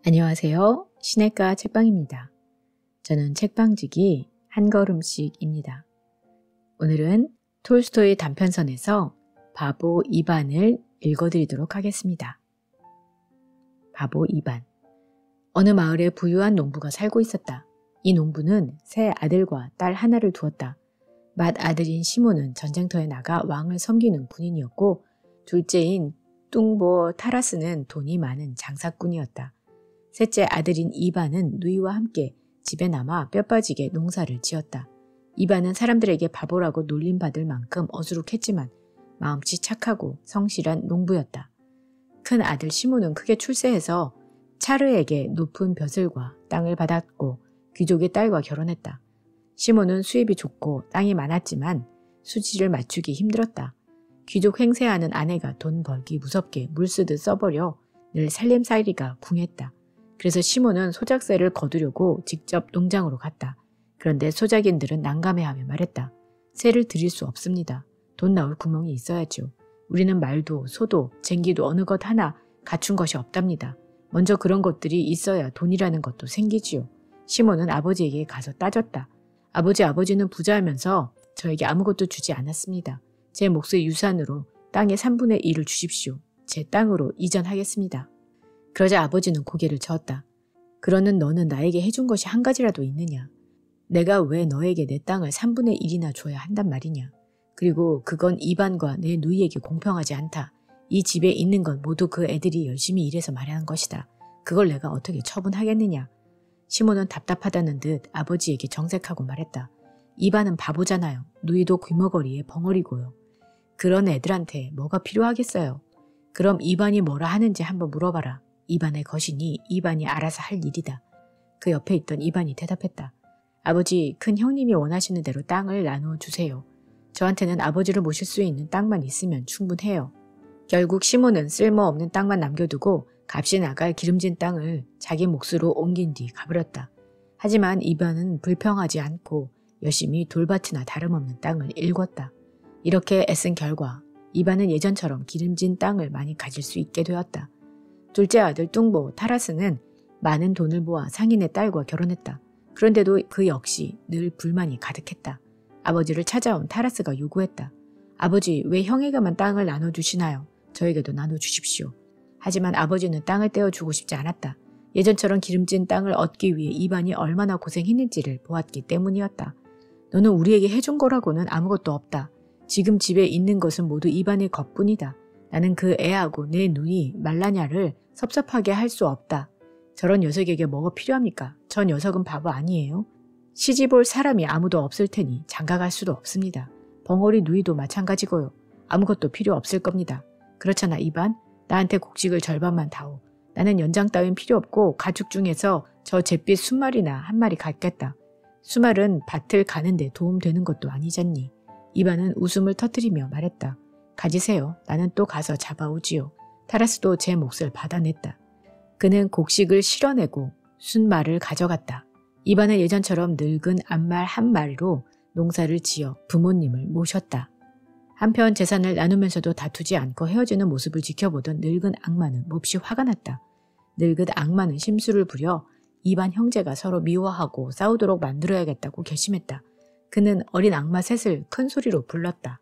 안녕하세요. 시냇가 책방입니다. 저는 책방지기 한 걸음씩입니다. 오늘은 톨스토이 단편선에서 바보 이반을 읽어드리도록 하겠습니다. 바보 이반. 어느 마을에 부유한 농부가 살고 있었다. 이 농부는 세 아들과 딸 하나를 두었다. 맏아들인 시몬은 전쟁터에 나가 왕을 섬기는 군인이었고 둘째인 뚱보 타라스는 돈이 많은 장사꾼이었다. 셋째 아들인 이반은 누이와 함께 집에 남아 뼈빠지게 농사를 지었다. 이반은 사람들에게 바보라고 놀림받을 만큼 어수룩했지만 마음씨 착하고 성실한 농부였다. 큰 아들 시몬은 크게 출세해서 차르에게 높은 벼슬과 땅을 받았고 귀족의 딸과 결혼했다. 시몬은 수입이 좋고 땅이 많았지만 수지를 맞추기 힘들었다. 귀족 행세하는 아내가 돈 벌기 무섭게 물쓰듯 써버려 늘 살림살이가 궁했다. 그래서 시몬은 소작세를 거두려고 직접 농장으로 갔다. 그런데 소작인들은 난감해하며 말했다. 세를 드릴 수 없습니다. 돈 나올 구멍이 있어야죠. 우리는 말도 소도 쟁기도 어느 것 하나 갖춘 것이 없답니다. 먼저 그런 것들이 있어야 돈이라는 것도 생기지요. 시몬은 아버지에게 가서 따졌다. 아버지는 부자하면서 저에게 아무것도 주지 않았습니다. 제 몫의 유산으로 땅의 3분의 1을 주십시오. 제 땅으로 이전하겠습니다. 그러자 아버지는 고개를 저었다. 그러는 너는 나에게 해준 것이 한 가지라도 있느냐? 내가 왜 너에게 내 땅을 3분의 1이나 줘야 한단 말이냐? 그리고 그건 이반과 내 누이에게 공평하지 않다. 이 집에 있는 건 모두 그 애들이 열심히 일해서 마련한 것이다. 그걸 내가 어떻게 처분하겠느냐? 시몬은 답답하다는 듯 아버지에게 정색하고 말했다. 이반은 바보잖아요. 누이도 귀머거리에 벙어리고요. 그런 애들한테 뭐가 필요하겠어요? 그럼 이반이 뭐라 하는지 한번 물어봐라. 이반의 것이니 이반이 알아서 할 일이다. 그 옆에 있던 이반이 대답했다. 아버지, 큰 형님이 원하시는 대로 땅을 나누어 주세요. 저한테는 아버지를 모실 수 있는 땅만 있으면 충분해요. 결국 시몬은 쓸모없는 땅만 남겨두고 값이 나갈 기름진 땅을 자기 몫으로 옮긴 뒤 가버렸다. 하지만 이반은 불평하지 않고 열심히 돌밭이나 다름없는 땅을 일궜다. 이렇게 애쓴 결과 이반은 예전처럼 기름진 땅을 많이 가질 수 있게 되었다. 둘째 아들 뚱보 타라스는 많은 돈을 모아 상인의 딸과 결혼했다. 그런데도 그 역시 늘 불만이 가득했다. 아버지를 찾아온 타라스가 요구했다. 아버지, 왜 형에게만 땅을 나눠주시나요? 저에게도 나눠주십시오. 하지만 아버지는 땅을 떼어주고 싶지 않았다. 예전처럼 기름진 땅을 얻기 위해 이반이 얼마나 고생했는지를 보았기 때문이었다. 너는 우리에게 해준 거라고는 아무것도 없다. 지금 집에 있는 것은 모두 이반의 것뿐이다. 나는 그 애하고 내 누이 말라냐를 섭섭하게 할 수 없다. 저런 녀석에게 뭐가 필요합니까? 저 녀석은 바보 아니에요? 시집올 사람이 아무도 없을 테니 장가갈 수도 없습니다. 벙어리 누이도 마찬가지고요. 아무것도 필요 없을 겁니다. 그렇잖아 이반? 나한테 곡식을 절반만 다오. 나는 연장 따윈 필요 없고 가축 중에서 저 잿빛 순말이나 한 마리 갖겠다. 수말은 밭을 가는데 도움되는 것도 아니잖니. 이반은 웃음을 터뜨리며 말했다. 가지세요. 나는 또 가서 잡아오지요. 타라스도 제 몫을 받아냈다. 그는 곡식을 실어내고 순말을 가져갔다. 이반은 예전처럼 늙은 암말 한 마리로 농사를 지어 부모님을 모셨다. 한편 재산을 나누면서도 다투지 않고 헤어지는 모습을 지켜보던 늙은 악마는 몹시 화가 났다. 늙은 악마는 심술을 부려 이반 형제가 서로 미워하고 싸우도록 만들어야겠다고 결심했다. 그는 어린 악마 셋을 큰 소리로 불렀다.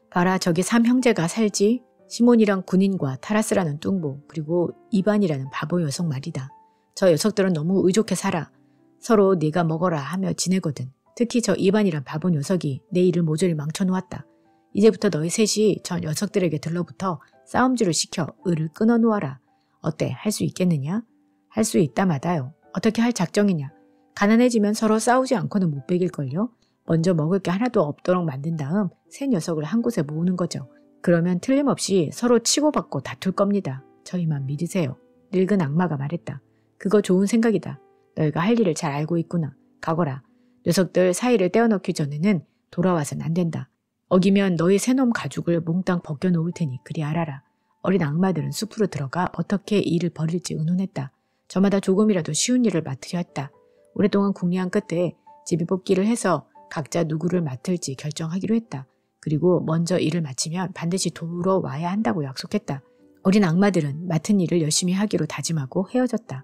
봐라, 저기 3형제가 살지? 시몬이란 군인과 타라스라는 뚱보, 그리고 이반이라는 바보 녀석 말이다. 저 녀석들은 너무 의족해 살아. 서로 네가 먹어라 하며 지내거든. 특히 저 이반이란 바보 녀석이 내 일을 모조리 망쳐놓았다. 이제부터 너희 셋이 저 녀석들에게 들러붙어 싸움질을 시켜 을을 끊어놓아라. 어때? 할 수 있겠느냐? 할 수 있다마다요. 어떻게 할 작정이냐? 가난해지면 서로 싸우지 않고는 못 베길걸요? 먼저 먹을 게 하나도 없도록 만든 다음 세 녀석을 한 곳에 모으는 거죠. 그러면 틀림없이 서로 치고받고 다툴 겁니다. 저희만 믿으세요. 늙은 악마가 말했다. 그거 좋은 생각이다. 너희가 할 일을 잘 알고 있구나. 가거라. 녀석들 사이를 떼어넣기 전에는 돌아와선 안 된다. 어기면 너희 새놈 가죽을 몽땅 벗겨놓을 테니 그리 알아라. 어린 악마들은 숲으로 들어가 어떻게 일을 벌일지 의논했다. 저마다 조금이라도 쉬운 일을 맡으려 했다. 오랫동안 궁리한 끝에 제비뽑기를 해서 각자 누구를 맡을지 결정하기로 했다. 그리고 먼저 일을 마치면 반드시 돌아와야 한다고 약속했다. 어린 악마들은 맡은 일을 열심히 하기로 다짐하고 헤어졌다.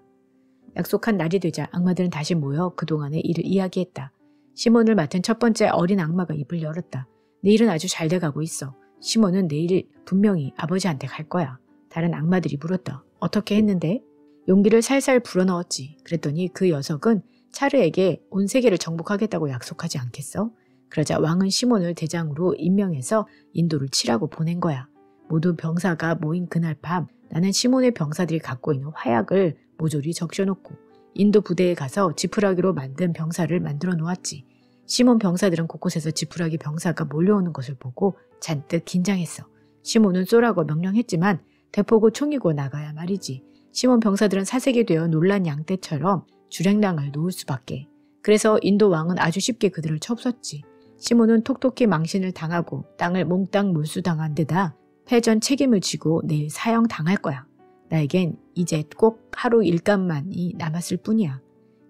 약속한 날이 되자 악마들은 다시 모여 그동안의 일을 이야기했다. 시몬을 맡은 첫 번째 어린 악마가 입을 열었다. 내일은 아주 잘 돼가고 있어. 시몬은 내일 분명히 아버지한테 갈 거야. 다른 악마들이 물었다. 어떻게 했는데? 용기를 살살 불어넣었지. 그랬더니 그 녀석은 차르에게 온 세계를 정복하겠다고 약속하지 않겠어? 그러자 왕은 시몬을 대장으로 임명해서 인도를 치라고 보낸 거야. 모든 병사가 모인 그날 밤 나는 시몬의 병사들이 갖고 있는 화약을 모조리 적셔놓고 인도 부대에 가서 지푸라기로 만든 병사를 만들어 놓았지. 시몬 병사들은 곳곳에서 지푸라기 병사가 몰려오는 것을 보고 잔뜩 긴장했어. 시몬은 쏘라고 명령했지만 대포고 총이고 나가야 말이지. 시몬 병사들은 사색이 되어 놀란 양떼처럼 주랭랑을 놓을 수밖에. 그래서 인도 왕은 아주 쉽게 그들을 쳐부쉈지. 시몬은 톡톡히 망신을 당하고 땅을 몽땅 몰수당한 데다 패전 책임을 지고 내일 사형당할 거야. 나에겐 이제 꼭 하루 일감만이 남았을 뿐이야.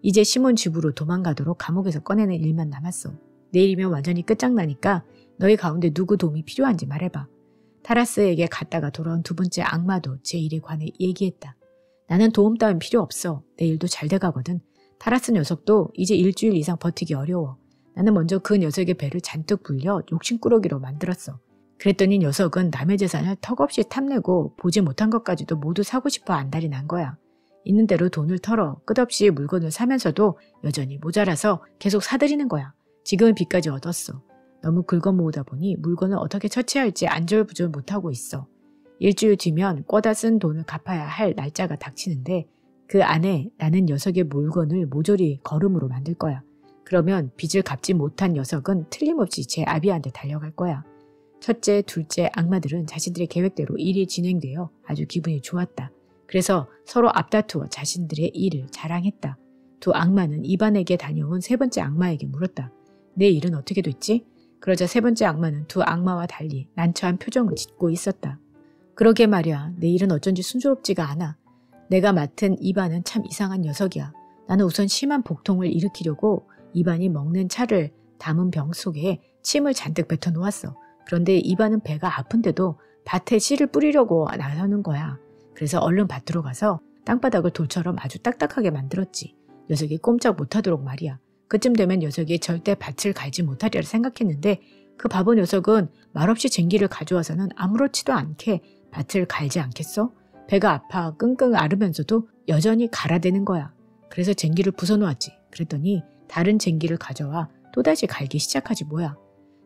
이제 시몬 집으로 도망가도록 감옥에서 꺼내는 일만 남았어. 내일이면 완전히 끝장나니까 너희 가운데 누구 도움이 필요한지 말해봐. 타라스에게 갔다가 돌아온 두 번째 악마도 제 일에 관해 얘기했다. 나는 도움 따윈 필요 없어. 내 일도 잘 돼가거든. 타라스 녀석도 이제 일주일 이상 버티기 어려워. 나는 먼저 그 녀석의 배를 잔뜩 불려 욕심꾸러기로 만들었어. 그랬더니 녀석은 남의 재산을 턱없이 탐내고 보지 못한 것까지도 모두 사고 싶어 안달이 난 거야. 있는 대로 돈을 털어 끝없이 물건을 사면서도 여전히 모자라서 계속 사들이는 거야. 지금은 빚까지 얻었어. 너무 긁어모으다 보니 물건을 어떻게 처치할지 안절부절 못하고 있어. 일주일 뒤면 꿔다 쓴 돈을 갚아야 할 날짜가 닥치는데 그 안에 나는 녀석의 물건을 모조리 거름으로 만들 거야. 그러면 빚을 갚지 못한 녀석은 틀림없이 제 아비한테 달려갈 거야. 첫째, 둘째 악마들은 자신들의 계획대로 일이 진행되어 아주 기분이 좋았다. 그래서 서로 앞다투어 자신들의 일을 자랑했다. 두 악마는 이반에게 다녀온 세 번째 악마에게 물었다. 내 일은 어떻게 됐지? 그러자 세 번째 악마는 두 악마와 달리 난처한 표정을 짓고 있었다. 그러게 말이야. 내 일은 어쩐지 순조롭지가 않아. 내가 맡은 이반은 참 이상한 녀석이야. 나는 우선 심한 복통을 일으키려고 이반이 먹는 차를 담은 병 속에 침을 잔뜩 뱉어 놓았어. 그런데 이반은 배가 아픈데도 밭에 씨를 뿌리려고 나서는 거야. 그래서 얼른 밭으로 가서 땅바닥을 돌처럼 아주 딱딱하게 만들었지. 녀석이 꼼짝 못하도록 말이야. 그쯤 되면 녀석이 절대 밭을 갈지 못하리라 생각했는데 그 바보 녀석은 말없이 쟁기를 가져와서는 아무렇지도 않게 밭을 갈지 않겠어? 배가 아파 끙끙 앓으면서도 여전히 갈아대는 거야. 그래서 쟁기를 부숴놓았지. 그랬더니 다른 쟁기를 가져와 또다시 갈기 시작하지 뭐야.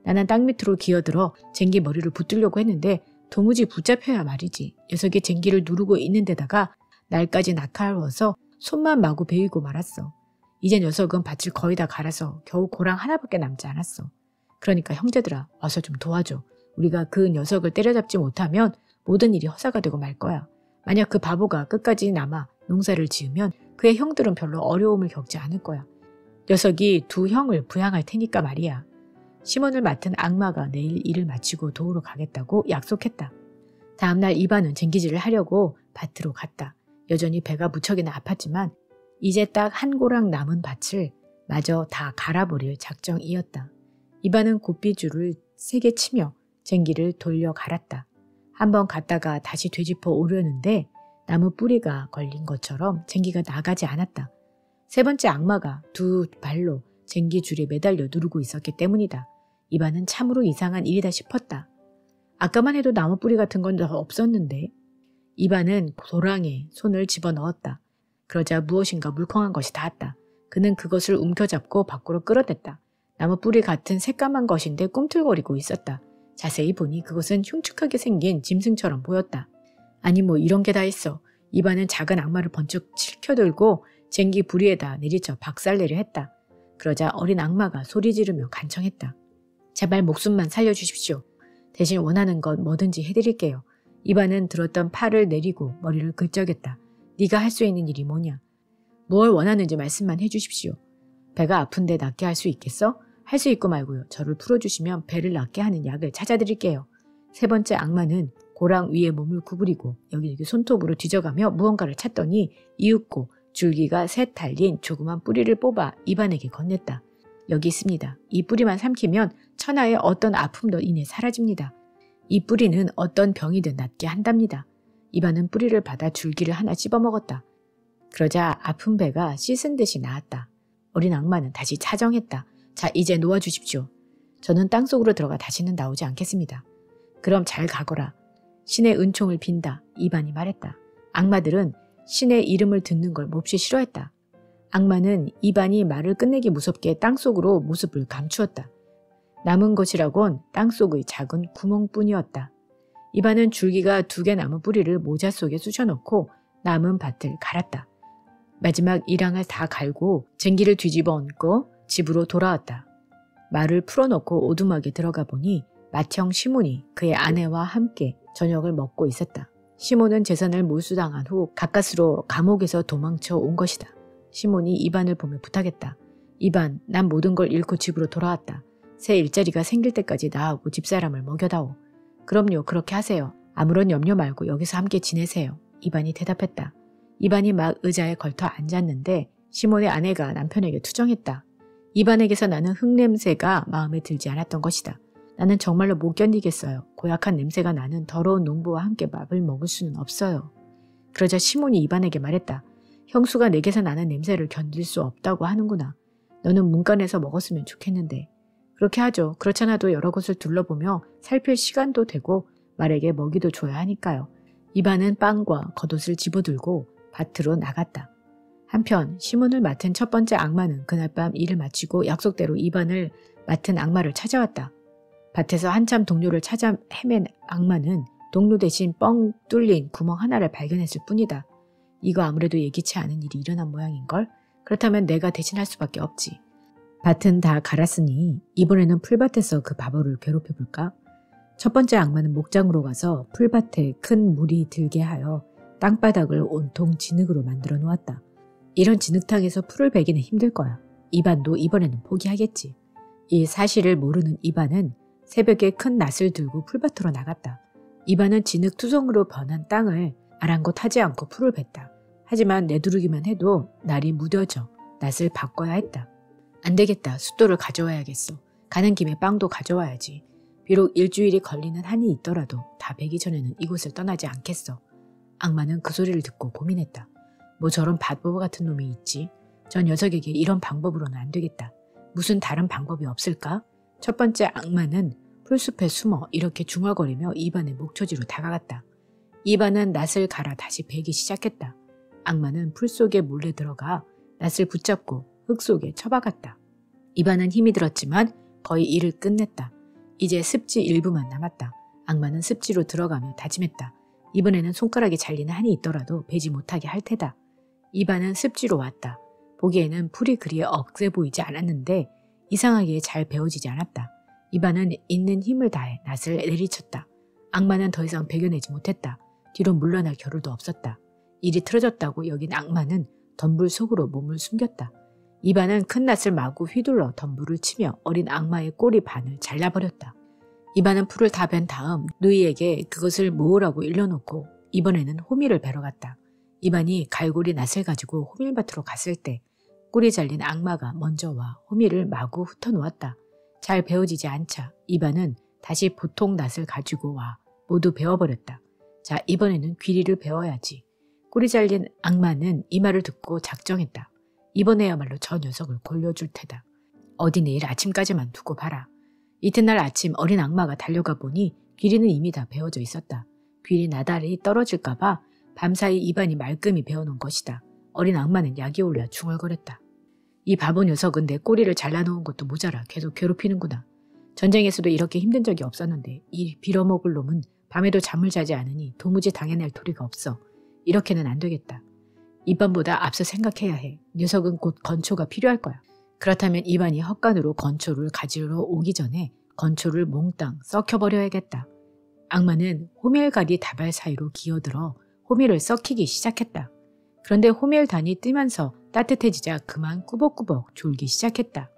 나는 땅 밑으로 기어들어 쟁기 머리를 붙들려고 했는데 도무지 붙잡혀야 말이지. 녀석이 쟁기를 누르고 있는 데다가 날까지 날카로워서 손만 마구 베이고 말았어. 이제 녀석은 밭을 거의 다 갈아서 겨우 고랑 하나밖에 남지 않았어. 그러니까 형제들아 와서 좀 도와줘. 우리가 그 녀석을 때려잡지 못하면 모든 일이 허사가 되고 말 거야. 만약 그 바보가 끝까지 남아 농사를 지으면 그의 형들은 별로 어려움을 겪지 않을 거야. 녀석이 두 형을 부양할 테니까 말이야. 시몬을 맡은 악마가 내일 일을 마치고 도우러 가겠다고 약속했다. 다음날 이반은 쟁기질을 하려고 밭으로 갔다. 여전히 배가 무척이나 아팠지만 이제 딱 한 고랑 남은 밭을 마저 다 갈아버릴 작정이었다. 이반은 곱비줄을 세게 치며 쟁기를 돌려 갈았다. 한번 갔다가 다시 되짚어 오려는데 나무 뿌리가 걸린 것처럼 쟁기가 나가지 않았다. 세 번째 악마가 두 발로 쟁기줄에 매달려 누르고 있었기 때문이다. 이반은 참으로 이상한 일이다 싶었다. 아까만 해도 나무 뿌리 같은 건 없었는데. 이반은 도랑에 손을 집어넣었다. 그러자 무엇인가 물컹한 것이 닿았다. 그는 그것을 움켜잡고 밖으로 끌어냈다. 나무 뿌리 같은 새까만 것인데 꿈틀거리고 있었다. 자세히 보니 그것은 흉측하게 생긴 짐승처럼 보였다. 아니 뭐 이런 게 다 있어. 이반은 작은 악마를 번쩍 칠켜들고 쟁기 부리에다 내리쳐 박살내려 했다. 그러자 어린 악마가 소리 지르며 간청했다. 제발 목숨만 살려주십시오. 대신 원하는 건 뭐든지 해드릴게요. 이반은 들었던 팔을 내리고 머리를 긁적였다. 네가 할 수 있는 일이 뭐냐? 뭘 원하는지 말씀만 해주십시오. 배가 아픈데 낫게 할 수 있겠어? 할 수 있고 말고요. 저를 풀어주시면 배를 낫게 하는 약을 찾아드릴게요. 세 번째 악마는 고랑 위에 몸을 구부리고 여기저기 손톱으로 뒤져가며 무언가를 찾더니 이윽고 줄기가 셋 달린 조그만 뿌리를 뽑아 이반에게 건넸다. 여기 있습니다. 이 뿌리만 삼키면 천하의 어떤 아픔도 이내 사라집니다. 이 뿌리는 어떤 병이든 낫게 한답니다. 이반은 뿌리를 받아 줄기를 하나 씹어먹었다. 그러자 아픈 배가 씻은 듯이 나았다. 어린 악마는 다시 차정했다. 자, 이제 놓아주십시오. 저는 땅속으로 들어가 다시는 나오지 않겠습니다. 그럼 잘 가거라. 신의 은총을 빈다. 이반이 말했다. 악마들은 신의 이름을 듣는 걸 몹시 싫어했다. 악마는 이반이 말을 끝내기 무섭게 땅속으로 모습을 감추었다. 남은 것이라곤 땅속의 작은 구멍뿐이었다. 이반은 줄기가 2개 남은 뿌리를 모자 속에 쑤셔넣고 남은 밭을 갈았다. 마지막 일항을 다 갈고 쟁기를 뒤집어 얹고 집으로 돌아왔다. 말을 풀어놓고 오두막에 들어가 보니 맏형 시몬이 그의 아내와 함께 저녁을 먹고 있었다. 시몬은 재산을 몰수당한 후 가까스로 감옥에서 도망쳐 온 것이다. 시몬이 이반을 보며 부탁했다. 이반, 난 모든 걸 잃고 집으로 돌아왔다. 새 일자리가 생길 때까지 나하고 집사람을 먹여다오. 그럼요, 그렇게 하세요. 아무런 염려 말고 여기서 함께 지내세요. 이반이 대답했다. 이반이 막 의자에 걸터 앉았는데 시몬의 아내가 남편에게 투정했다. 이반에게서 나는 흙냄새가 마음에 들지 않았던 것이다. 나는 정말로 못 견디겠어요. 고약한 냄새가 나는 더러운 농부와 함께 밥을 먹을 수는 없어요. 그러자 시몬이 이반에게 말했다. 형수가 내게서 나는 냄새를 견딜 수 없다고 하는구나. 너는 문간에서 먹었으면 좋겠는데. 그렇게 하죠. 그렇잖아도 여러 곳을 둘러보며 살필 시간도 되고 말에게 먹이도 줘야 하니까요. 이반은 빵과 겉옷을 집어들고 밭으로 나갔다. 한편 시몬을 맡은 첫 번째 악마는 그날 밤 일을 마치고 약속대로 이반을 맡은 악마를 찾아왔다. 밭에서 한참 동료를 찾아 헤맨 악마는 동료 대신 뻥 뚫린 구멍 하나를 발견했을 뿐이다. 이거 아무래도 예기치 않은 일이 일어난 모양인걸? 그렇다면 내가 대신할 수밖에 없지. 밭은 다 갈았으니 이번에는 풀밭에서 그 바보를 괴롭혀볼까? 첫 번째 악마는 목장으로 가서 풀밭에 큰 물이 들게 하여 땅바닥을 온통 진흙으로 만들어 놓았다. 이런 진흙탕에서 풀을 베기는 힘들 거야. 이반도 이번에는 포기하겠지. 이 사실을 모르는 이반은 새벽에 큰 낫을 들고 풀밭으로 나갔다. 이반은 진흙투성으로 변한 땅을 아랑곳하지 않고 풀을 뱄다. 하지만 내두르기만 해도 날이 무뎌져 낫을 바꿔야 했다. 안 되겠다. 숫도를 가져와야겠어. 가는 김에 빵도 가져와야지. 비록 일주일이 걸리는 한이 있더라도 다 베기 전에는 이곳을 떠나지 않겠어. 악마는 그 소리를 듣고 고민했다. 뭐 저런 바보 같은 놈이 있지. 저 녀석에게 이런 방법으로는 안 되겠다. 무슨 다른 방법이 없을까? 첫 번째 악마는 풀숲에 숨어 이렇게 중얼거리며 이반의 목초지로 다가갔다. 이반은 낫을 갈아 다시 베기 시작했다. 악마는 풀 속에 몰래 들어가 낫을 붙잡고 흙 속에 처박았다. 이반은 힘이 들었지만 거의 일을 끝냈다. 이제 습지 일부만 남았다. 악마는 습지로 들어가며 다짐했다. 이번에는 손가락에 잘리는 한이 있더라도 베지 못하게 할 테다. 이반은 습지로 왔다. 보기에는 풀이 그리 억세 보이지 않았는데 이상하게 잘 베어지지 않았다. 이반은 있는 힘을 다해 낫을 내리쳤다. 악마는 더 이상 베겨내지 못했다. 뒤로 물러날 겨를도 없었다. 일이 틀어졌다고 여긴 악마는 덤불 속으로 몸을 숨겼다. 이반은 큰 낫을 마구 휘둘러 덤불을 치며 어린 악마의 꼬리 반을 잘라버렸다. 이반은 풀을 다 벤 다음 누이에게 그것을 모으라고 일러놓고 이번에는 호미를 베러 갔다. 이반이 갈고리 낫을 가지고 호밀밭으로 갔을 때 꼬리 잘린 악마가 먼저 와 호미를 마구 흩어놓았다. 잘 베어지지 않자 이반은 다시 보통 낫을 가지고 와 모두 베어버렸다. 자, 이번에는 귀리를 베어야지. 꼬리 잘린 악마는 이 말을 듣고 작정했다. 이번에야말로 저 녀석을 골려줄 테다. 어디 내일 아침까지만 두고 봐라. 이튿날 아침 어린 악마가 달려가 보니 귀리는 이미 다 베어져 있었다. 귀리 나달이 떨어질까봐 밤사이 이반이 말끔히 베어놓은 것이다. 어린 악마는 약이 올라 중얼거렸다. 이 바보 녀석은 내 꼬리를 잘라놓은 것도 모자라 계속 괴롭히는구나. 전쟁에서도 이렇게 힘든 적이 없었는데 이 빌어먹을 놈은 밤에도 잠을 자지 않으니 도무지 당해낼 도리가 없어. 이렇게는 안 되겠다. 이반보다 앞서 생각해야 해. 녀석은 곧 건초가 필요할 거야. 그렇다면 이반이 헛간으로 건초를 가지러 오기 전에 건초를 몽땅 썩혀버려야겠다. 악마는 호밀가리 다발 사이로 기어들어 호밀을 썩히기 시작했다. 그런데 호밀단이 뜨면서 따뜻해지자 그만 꾸벅꾸벅 졸기 시작했다.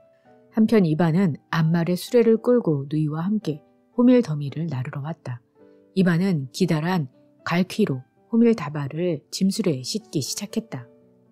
한편 이반은 앞말에 수레를 끌고 누이와 함께 호밀 더미를 나르러 왔다. 이반은 기다란 갈퀴로 호밀 다발을 짐수레에 싣기 시작했다.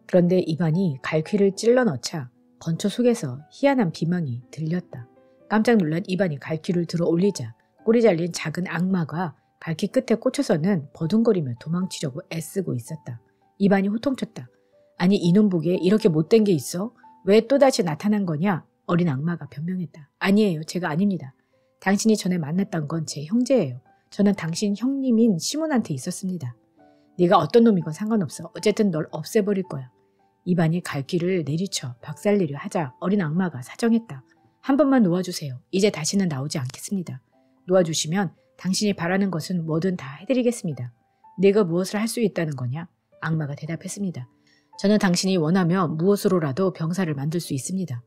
그런데 이반이 갈퀴를 찔러 넣자 건초 속에서 희한한 비명이 들렸다. 깜짝 놀란 이반이 갈퀴를 들어 올리자 꼬리 잘린 작은 악마가 갈퀴 끝에 꽂혀서는 버둥거리며 도망치려고 애쓰고 있었다. 이반이 호통쳤다. 아니 이놈 보기에 이렇게 못된 게 있어? 왜 또다시 나타난 거냐? 어린 악마가 변명했다. 아니에요. 제가 아닙니다. 당신이 전에 만났던 건 제 형제예요. 저는 당신 형님인 시몬한테 있었습니다. 네가 어떤 놈이건 상관없어. 어쨌든 널 없애버릴 거야. 이반이 갈 길을 내리쳐 박살내려 하자 어린 악마가 사정했다. 한 번만 놓아주세요. 이제 다시는 나오지 않겠습니다. 놓아주시면 당신이 바라는 것은 뭐든 다 해드리겠습니다. 네가 무엇을 할 수 있다는 거냐? 악마가 대답했습니다. 저는 당신이 원하면 무엇으로라도 병사를 만들 수 있습니다.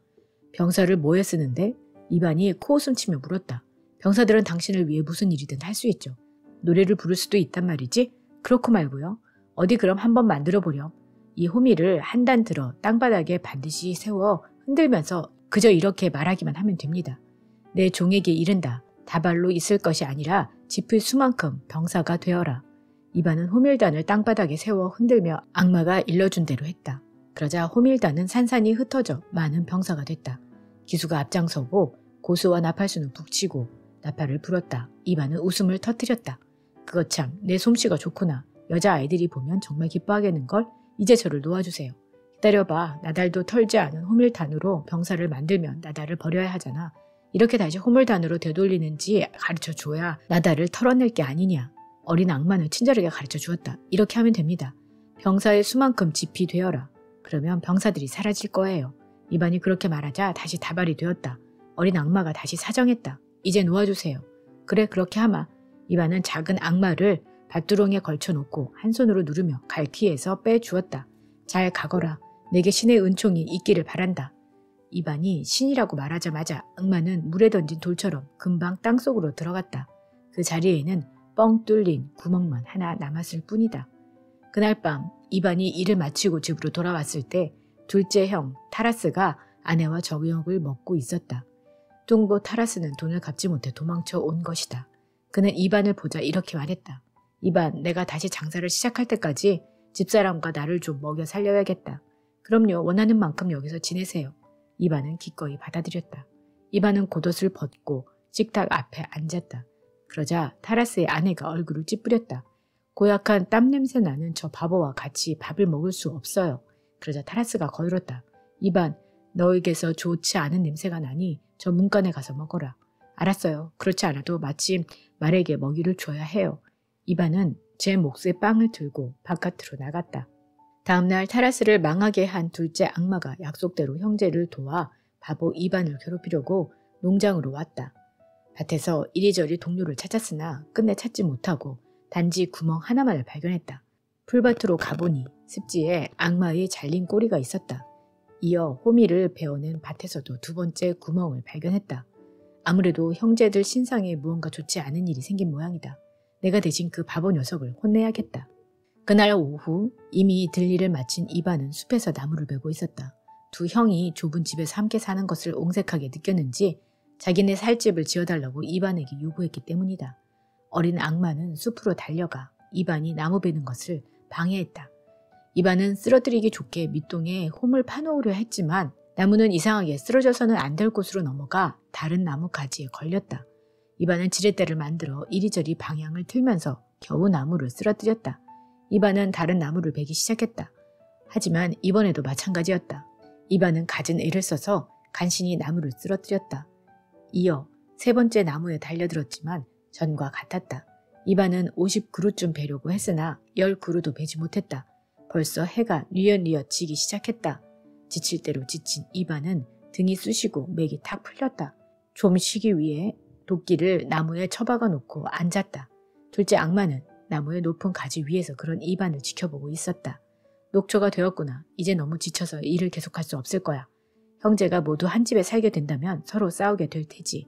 병사를 뭐에 쓰는데? 이반이 코웃음치며 물었다. 병사들은 당신을 위해 무슨 일이든 할 수 있죠. 노래를 부를 수도 있단 말이지? 그렇고 말고요. 어디 그럼 한번 만들어보렴. 이 호미를 한 단 들어 땅바닥에 반드시 세워 흔들면서 그저 이렇게 말하기만 하면 됩니다. 내 종에게 이른다. 다발로 있을 것이 아니라 짚을 수만큼 병사가 되어라. 이반은 호밀단을 땅바닥에 세워 흔들며 악마가 일러준 대로 했다. 그러자 호밀단은 산산이 흩어져 많은 병사가 됐다. 기수가 앞장서고 고수와 나팔수는 북치고 나팔을 불었다. 이반은 웃음을 터뜨렸다. 그것 참 내 솜씨가 좋구나. 여자아이들이 보면 정말 기뻐하겠는걸? 이제 저를 놓아주세요. 기다려봐. 나달도 털지 않은 호밀단으로 병사를 만들면 나달을 버려야 하잖아. 이렇게 다시 호밀단으로 되돌리는지 가르쳐줘야 나달을 털어낼 게 아니냐. 어린 악마는 친절하게 가르쳐 주었다. 이렇게 하면 됩니다. 병사의 수만큼 짚이 되어라. 그러면 병사들이 사라질 거예요. 이반이 그렇게 말하자 다시 다발이 되었다. 어린 악마가 다시 사정했다. 이제 놓아주세요. 그래 그렇게 하마. 이반은 작은 악마를 밭두렁에 걸쳐놓고 한 손으로 누르며 갈퀴에서 빼주었다. 잘 가거라. 내게 신의 은총이 있기를 바란다. 이반이 신이라고 말하자마자 악마는 물에 던진 돌처럼 금방 땅속으로 들어갔다. 그 자리에는 뻥 뚫린 구멍만 하나 남았을 뿐이다. 그날 밤 이반이 일을 마치고 집으로 돌아왔을 때 둘째 형 타라스가 아내와 저녁을 먹고 있었다. 뚱보 타라스는 돈을 갚지 못해 도망쳐 온 것이다. 그는 이반을 보자 이렇게 말했다. 이반, 내가 다시 장사를 시작할 때까지 집사람과 나를 좀 먹여 살려야겠다. 그럼요, 원하는 만큼 여기서 지내세요. 이반은 기꺼이 받아들였다. 이반은 겉옷을 벗고 식탁 앞에 앉았다. 그러자 타라스의 아내가 얼굴을 찌푸렸다. 고약한 땀냄새 나는 저 바보와 같이 밥을 먹을 수 없어요. 그러자 타라스가 거들었다. 이반, 너에게서 좋지 않은 냄새가 나니 저 문간에 가서 먹어라. 알았어요. 그렇지 않아도 마침 말에게 먹이를 줘야 해요. 이반은 제 몫의 빵을 들고 바깥으로 나갔다. 다음날 타라스를 망하게 한 둘째 악마가 약속대로 형제를 도와 바보 이반을 괴롭히려고 농장으로 왔다. 밭에서 이리저리 동료를 찾았으나 끝내 찾지 못하고 단지 구멍 하나만을 발견했다. 풀밭으로 가보니 습지에 악마의 잘린 꼬리가 있었다. 이어 호미를 베어낸 밭에서도 두 번째 구멍을 발견했다. 아무래도 형제들 신상에 무언가 좋지 않은 일이 생긴 모양이다. 내가 대신 그 바보 녀석을 혼내야겠다. 그날 오후 이미 들일을 마친 이반은 숲에서 나무를 베고 있었다. 두 형이 좁은 집에서 함께 사는 것을 옹색하게 느꼈는지 자기네 살 집을 지어달라고 이반에게 요구했기 때문이다. 어린 악마는 숲으로 달려가 이반이 나무 베는 것을 방해했다. 이반은 쓰러뜨리기 좋게 밑동에 홈을 파놓으려 했지만 나무는 이상하게 쓰러져서는 안 될 곳으로 넘어가 다른 나무 가지에 걸렸다. 이반은 지렛대를 만들어 이리저리 방향을 틀면서 겨우 나무를 쓰러뜨렸다. 이반은 다른 나무를 베기 시작했다. 하지만 이번에도 마찬가지였다. 이반은 갖은 애를 써서 간신히 나무를 쓰러뜨렸다. 이어 세 번째 나무에 달려들었지만 전과 같았다. 이반은 50그루쯤 베려고 했으나 10그루도 베지 못했다. 벌써 해가 뉘엿뉘엿 지기 시작했다. 지칠 대로 지친 이반은 등이 쑤시고 맥이 탁 풀렸다. 좀 쉬기 위해 도끼를 나무에 처박아 놓고 앉았다. 둘째 악마는 나무의 높은 가지 위에서 그런 이반을 지켜보고 있었다. 녹초가 되었구나. 이제 너무 지쳐서 일을 계속할 수 없을 거야. 형제가 모두 한 집에 살게 된다면 서로 싸우게 될 테지.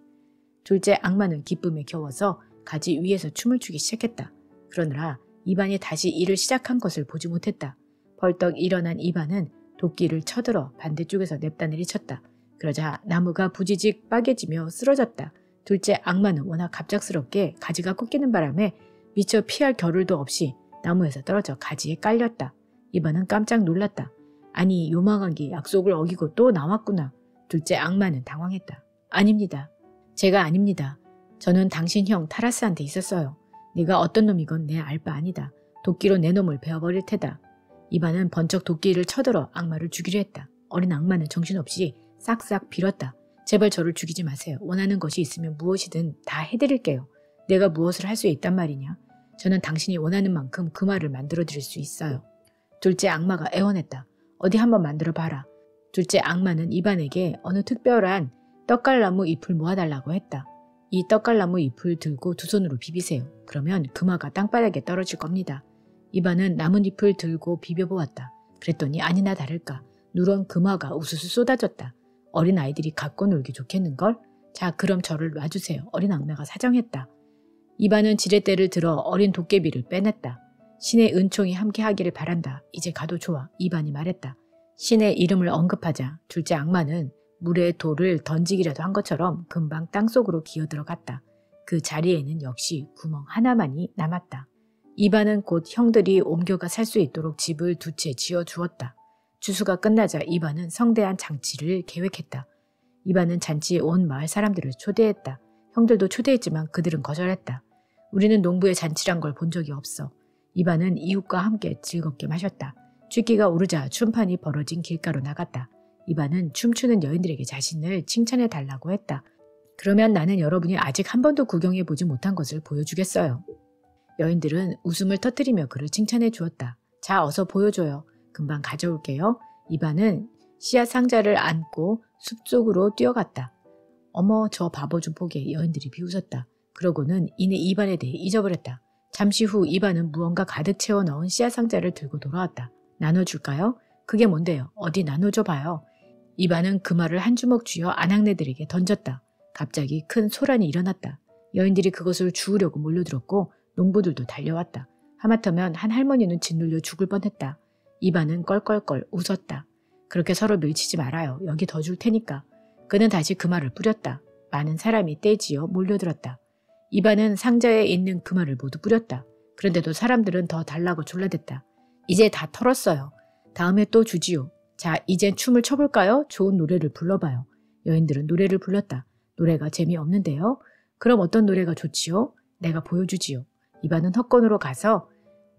둘째 악마는 기쁨에 겨워서 가지 위에서 춤을 추기 시작했다. 그러느라 이반이 다시 일을 시작한 것을 보지 못했다. 벌떡 일어난 이반은 도끼를 쳐들어 반대쪽에서 냅다 내리쳤다. 그러자 나무가 부지직 빠개지며 쓰러졌다. 둘째 악마는 워낙 갑작스럽게 가지가 꺾이는 바람에 미처 피할 겨를도 없이 나무에서 떨어져 가지에 깔렸다. 이반은 깜짝 놀랐다. 아니 요망한 게 약속을 어기고 또 나왔구나. 둘째 악마는 당황했다. 아닙니다. 제가 아닙니다. 저는 당신 형 타라스한테 있었어요. 네가 어떤 놈이건 내 알 바 아니다. 도끼로 내 놈을 베어버릴 테다. 이반은 번쩍 도끼를 쳐들어 악마를 죽이려 했다. 어린 악마는 정신없이 싹싹 빌었다. 제발 저를 죽이지 마세요. 원하는 것이 있으면 무엇이든 다 해드릴게요. 내가 무엇을 할 수 있단 말이냐. 저는 당신이 원하는 만큼 그 말을 만들어드릴 수 있어요. 둘째 악마가 애원했다. 어디 한번 만들어봐라. 둘째 악마는 이반에게 어느 특별한 떡갈나무 잎을 모아달라고 했다. 이 떡갈나무 잎을 들고 두 손으로 비비세요. 그러면 금화가 땅바닥에 떨어질 겁니다. 이반은 나뭇잎을 들고 비벼보았다. 그랬더니 아니나 다를까 누런 금화가 우수수 쏟아졌다. 어린 아이들이 갖고 놀기 좋겠는걸? 자, 그럼 저를 놔주세요. 어린 악마가 사정했다. 이반은 지렛대를 들어 어린 도깨비를 빼냈다. 신의 은총이 함께하기를 바란다. 이제 가도 좋아. 이반이 말했다. 신의 이름을 언급하자 둘째 악마는 물에 돌을 던지기라도 한 것처럼 금방 땅속으로 기어들어갔다. 그 자리에는 역시 구멍 하나만이 남았다. 이반은 곧 형들이 옮겨가 살 수 있도록 집을 두 채 지어주었다. 추수가 끝나자 이반은 성대한 장치를 계획했다. 이반은 잔치에 온 마을 사람들을 초대했다. 형들도 초대했지만 그들은 거절했다. 우리는 농부의 잔치란 걸 본 적이 없어. 이반은 이웃과 함께 즐겁게 마셨다. 쥐기가 오르자 춤판이 벌어진 길가로 나갔다. 이반은 춤추는 여인들에게 자신을 칭찬해달라고 했다. 그러면 나는 여러분이 아직 한 번도 구경해보지 못한 것을 보여주겠어요. 여인들은 웃음을 터뜨리며 그를 칭찬해 주었다. 자, 어서 보여줘요. 금방 가져올게요. 이반은 씨앗 상자를 안고 숲속으로 뛰어갔다. 어머, 저 바보 좀 보게. 여인들이 비웃었다. 그러고는 이내 이반에 대해 잊어버렸다. 잠시 후 이반은 무언가 가득 채워 넣은 씨앗 상자를 들고 돌아왔다. 나눠줄까요? 그게 뭔데요? 어디 나눠줘봐요. 이반은 그 말을 한 주먹 쥐어 아낙네들에게 던졌다. 갑자기 큰 소란이 일어났다. 여인들이 그것을 주우려고 몰려들었고 농부들도 달려왔다. 하마터면 한 할머니는 짓눌려 죽을 뻔했다. 이반은 껄껄껄 웃었다. 그렇게 서로 밀치지 말아요. 여기 더 줄 테니까. 그는 다시 그 말을 뿌렸다. 많은 사람이 떼지어 몰려들었다. 이반은 상자에 있는 그 말을 모두 뿌렸다. 그런데도 사람들은 더 달라고 졸라댔다. 이제 다 털었어요. 다음에 또 주지요. 자, 이젠 춤을 춰볼까요? 좋은 노래를 불러봐요. 여인들은 노래를 불렀다. 노래가 재미없는데요? 그럼 어떤 노래가 좋지요? 내가 보여주지요. 이반은 헛건으로 가서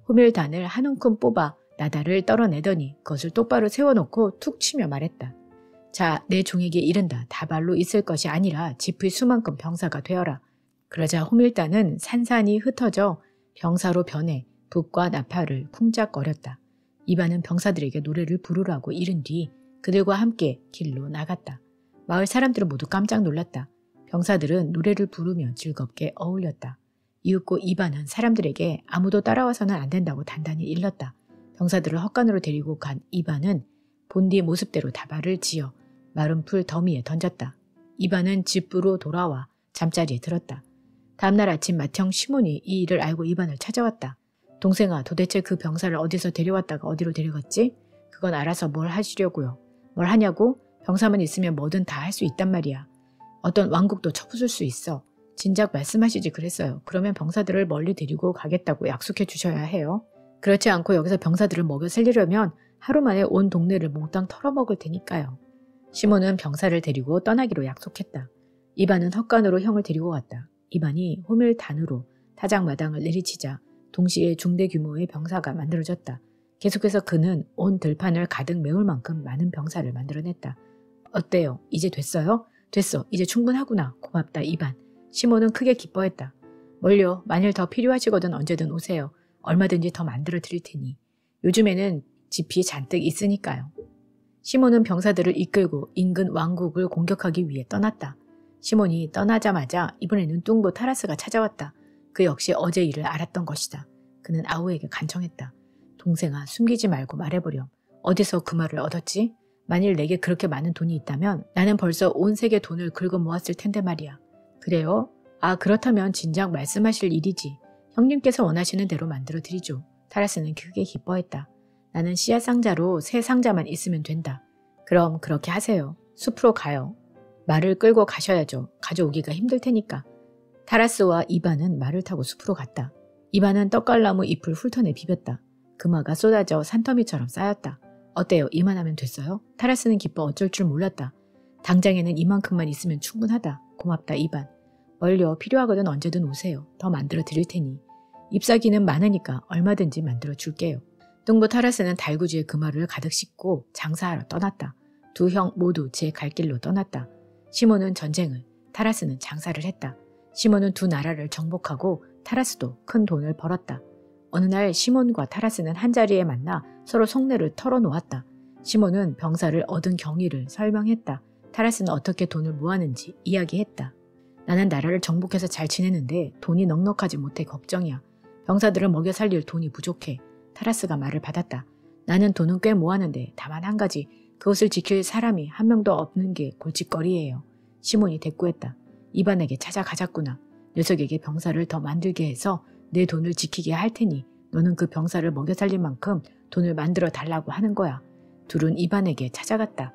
호밀단을 한 움큼 뽑아 나다를 떨어내더니 그것을 똑바로 세워놓고 툭 치며 말했다. 자, 내 종에게 이른다. 다발로 있을 것이 아니라 짚의 수만큼 병사가 되어라. 그러자 호밀단은 산산이 흩어져 병사로 변해 북과 나팔을 쿵짝거렸다. 이반은 병사들에게 노래를 부르라고 이른 뒤 그들과 함께 길로 나갔다. 마을 사람들은 모두 깜짝 놀랐다. 병사들은 노래를 부르며 즐겁게 어울렸다. 이윽고 이반은 사람들에게 아무도 따라와서는 안 된다고 단단히 일렀다. 병사들을 헛간으로 데리고 간 이반은 본디 모습대로 다발을 지어 마른 풀 더미에 던졌다. 이반은 집으로 돌아와 잠자리에 들었다. 다음날 아침 맏형 시몬이 이 일을 알고 이반을 찾아왔다. 동생아, 도대체 그 병사를 어디서 데려왔다가 어디로 데려갔지? 그건 알아서 뭘 하시려고요. 뭘 하냐고? 병사만 있으면 뭐든 다 할 수 있단 말이야. 어떤 왕국도 쳐부술 수 있어. 진작 말씀하시지 그랬어요. 그러면 병사들을 멀리 데리고 가겠다고 약속해 주셔야 해요. 그렇지 않고 여기서 병사들을 먹여 살리려면 하루 만에 온 동네를 몽땅 털어먹을 테니까요. 시몬은 병사를 데리고 떠나기로 약속했다. 이반은 헛간으로 형을 데리고 갔다. 이반이 호밀단으로 타작마당을 내리치자 동시에 중대 규모의 병사가 만들어졌다. 계속해서 그는 온 들판을 가득 메울 만큼 많은 병사를 만들어냈다. 어때요? 이제 됐어요? 됐어. 이제 충분하구나. 고맙다, 이반. 시몬은 크게 기뻐했다. 뭘요? 만일 더 필요하시거든 언제든 오세요. 얼마든지 더 만들어 드릴 테니. 요즘에는 집이 잔뜩 있으니까요. 시몬은 병사들을 이끌고 인근 왕국을 공격하기 위해 떠났다. 시몬이 떠나자마자 이번에는 뚱보 타라스가 찾아왔다. 그 역시 어제 일을 알았던 것이다. 그는 아우에게 간청했다. 동생아, 숨기지 말고 말해보렴. 어디서 그 말을 얻었지? 만일 내게 그렇게 많은 돈이 있다면 나는 벌써 온 세계 돈을 긁어 모았을 텐데 말이야. 그래요? 아, 그렇다면 진작 말씀하실 일이지. 형님께서 원하시는 대로 만들어 드리죠. 타라스는 크게 기뻐했다. 나는 씨앗 상자로 새 상자만 있으면 된다. 그럼 그렇게 하세요. 숲으로 가요. 말을 끌고 가셔야죠. 가져오기가 힘들 테니까. 타라스와 이반은 말을 타고 숲으로 갔다. 이반은 떡갈나무 잎을 훑어내 비볐다. 금화가 쏟아져 산더미처럼 쌓였다. 어때요? 이만하면 됐어요? 타라스는 기뻐 어쩔 줄 몰랐다. 당장에는 이만큼만 있으면 충분하다. 고맙다, 이반. 멀려 필요하거든 언제든 오세요. 더 만들어 드릴 테니. 잎사귀는 많으니까 얼마든지 만들어 줄게요. 뚱보 타라스는 달구지에 금화를 가득 싣고 장사하러 떠났다. 두 형 모두 제 갈 길로 떠났다. 시몬은 전쟁을, 타라스는 장사를 했다. 시몬은 두 나라를 정복하고 타라스도 큰 돈을 벌었다. 어느 날 시몬과 타라스는 한자리에 만나 서로 속내를 털어놓았다. 시몬은 병사를 얻은 경위를 설명했다. 타라스는 어떻게 돈을 모았는지 이야기했다. 나는 나라를 정복해서 잘 지내는데 돈이 넉넉하지 못해 걱정이야. 병사들을 먹여 살릴 돈이 부족해. 타라스가 말을 받았다. 나는 돈은 꽤 모았는데 다만 한 가지, 그것을 지킬 사람이 한 명도 없는 게 골칫거리예요. 시몬이 대꾸했다. 이반에게 찾아가자꾸나. 녀석에게 병사를 더 만들게 해서 내 돈을 지키게 할 테니 너는 그 병사를 먹여 살릴 만큼 돈을 만들어 달라고 하는 거야. 둘은 이반에게 찾아갔다.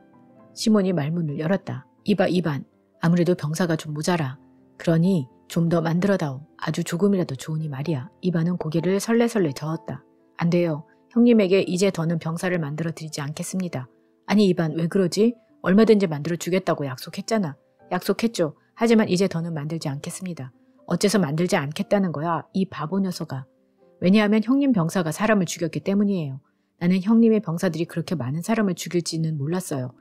시몬이 말문을 열었다. 이반, 아무래도 병사가 좀 모자라. 그러니 좀 더 만들어다오. 아주 조금이라도 좋으니 말이야. 이반은 고개를 설레설레 저었다. 안 돼요. 형님에게 이제 더는 병사를 만들어 드리지 않겠습니다. 아니 이반, 왜 그러지? 얼마든지 만들어 주겠다고 약속했잖아. 약속했죠. 하지만 이제 더는 만들지 않겠습니다. 어째서 만들지 않겠다는 거야, 이 바보 녀석아. 왜냐하면 형님 병사가 사람을 죽였기 때문이에요. 나는 형님의 병사들이 그렇게 많은 사람을 죽일지는 몰랐어요.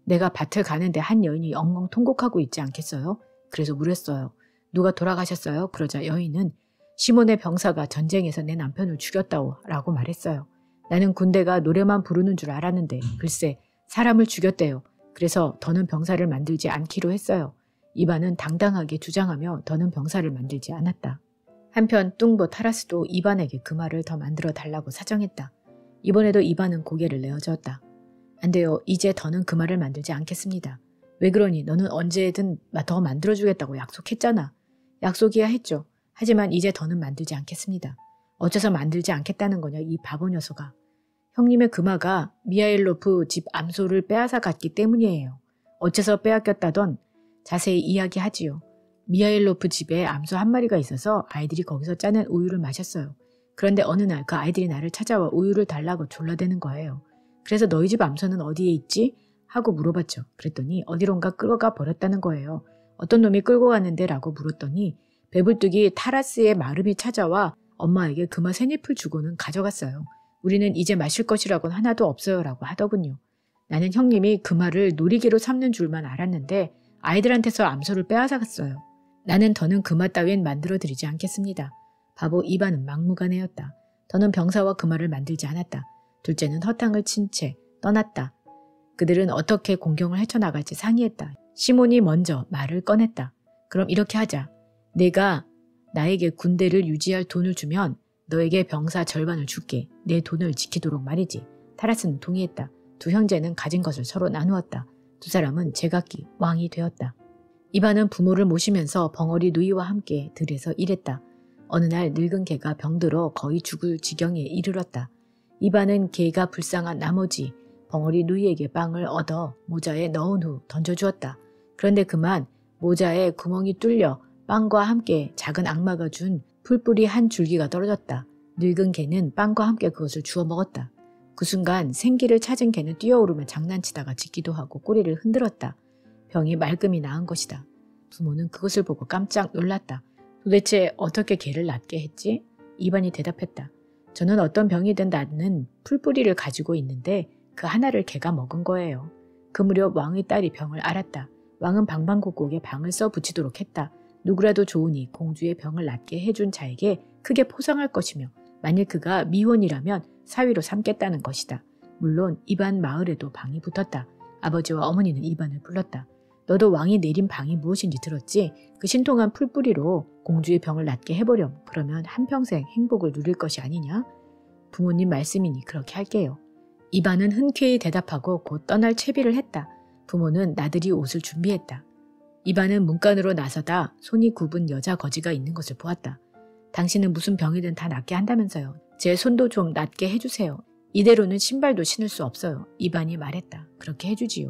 내가 밭을 가는데 한 여인이 엉엉 통곡하고 있지 않겠어요? 그래서 물었어요. 누가 돌아가셨어요? 그러자 여인은 시몬의 병사가 전쟁에서 내 남편을 죽였다고 라고 말했어요. 나는 군대가 노래만 부르는 줄 알았는데 글쎄 사람을 죽였대요. 그래서 더는 병사를 만들지 않기로 했어요. 이반은 당당하게 주장하며 더는 병사를 만들지 않았다. 한편 뚱보 타라스도 이반에게 그 말을 더 만들어 달라고 사정했다. 이번에도 이반은 고개를 내어주었다. 안 돼요. 이제 더는 그 말을 만들지 않겠습니다. 왜 그러니? 너는 언제든 더 만들어주겠다고 약속했잖아. 약속이야 했죠. 하지만 이제 더는 만들지 않겠습니다. 어째서 만들지 않겠다는 거냐, 이 바보 녀석아. 형님의 금화가 미하일로프 집 암소를 빼앗아 갔기 때문이에요. 어째서 빼앗겼다던 자세히 이야기하지요. 미하일로프 집에 암소 한 마리가 있어서 아이들이 거기서 짜낸 우유를 마셨어요. 그런데 어느 날 그 아이들이 나를 찾아와 우유를 달라고 졸라대는 거예요. 그래서 너희 집 암소는 어디에 있지? 하고 물어봤죠. 그랬더니 어디론가 끌어가 버렸다는 거예요. 어떤 놈이 끌고 갔는데? 라고 물었더니 배불뚝이 타라스의 마름이 찾아와 엄마에게 금화 세 잎을 주고는 가져갔어요. 우리는 이제 마실 것이라고는 하나도 없어요 라고 하더군요. 나는 형님이 금화를 놀이개로 삼는 줄만 알았는데 아이들한테서 암소를 빼앗아갔어요. 나는 더는 금화 따윈 만들어드리지 않겠습니다. 바보 이반은 막무가내였다. 더는 병사와 금화를 만들지 않았다. 둘째는 허탕을 친 채 떠났다. 그들은 어떻게 공경을 헤쳐나갈지 상의했다. 시몬이 먼저 말을 꺼냈다. 그럼 이렇게 하자. 내가 나에게 군대를 유지할 돈을 주면 너에게 병사 절반을 줄게. 내 돈을 지키도록 말이지. 타라스는 동의했다. 두 형제는 가진 것을 서로 나누었다. 두 사람은 제각기 왕이 되었다. 이반은 부모를 모시면서 벙어리 누이와 함께 들에서 일했다. 어느 날 늙은 개가 병들어 거의 죽을 지경에 이르렀다. 이반은 개가 불쌍한 나머지 벙어리 누이에게 빵을 얻어 모자에 넣은 후 던져주었다. 그런데 그만 모자에 구멍이 뚫려 빵과 함께 작은 악마가 준 풀뿌리 한 줄기가 떨어졌다. 늙은 개는 빵과 함께 그것을 주워 먹었다. 그 순간 생기를 찾은 개는 뛰어오르며 장난치다가 짖기도 하고 꼬리를 흔들었다. 병이 말끔히 나은 것이다. 부모는 그것을 보고 깜짝 놀랐다. 도대체 어떻게 개를 낫게 했지? 이반이 대답했다. 저는 어떤 병이든 낫는 풀뿌리를 가지고 있는데 그 하나를 개가 먹은 거예요. 그 무렵 왕의 딸이 병을 앓았다. 왕은 방방곡곡에 방을 써 붙이도록 했다. 누구라도 좋으니 공주의 병을 낫게 해준 자에게 크게 포상할 것이며 만일 그가 미혼이라면 사위로 삼겠다는 것이다. 물론 이반 마을에도 방이 붙었다. 아버지와 어머니는 이반을 불렀다. 너도 왕이 내린 방이 무엇인지 들었지? 그 신통한 풀뿌리로 공주의 병을 낫게 해보렴. 그러면 한평생 행복을 누릴 것이 아니냐? 부모님 말씀이니 그렇게 할게요. 이반은 흔쾌히 대답하고 곧 떠날 채비를 했다. 부모는 나들이 옷을 준비했다. 이반은 문간으로 나서다 손이 굽은 여자 거지가 있는 것을 보았다. 당신은 무슨 병이든 다 낫게 한다면서요. 제 손도 좀 낫게 해주세요. 이대로는 신발도 신을 수 없어요. 이반이 말했다. 그렇게 해주지요.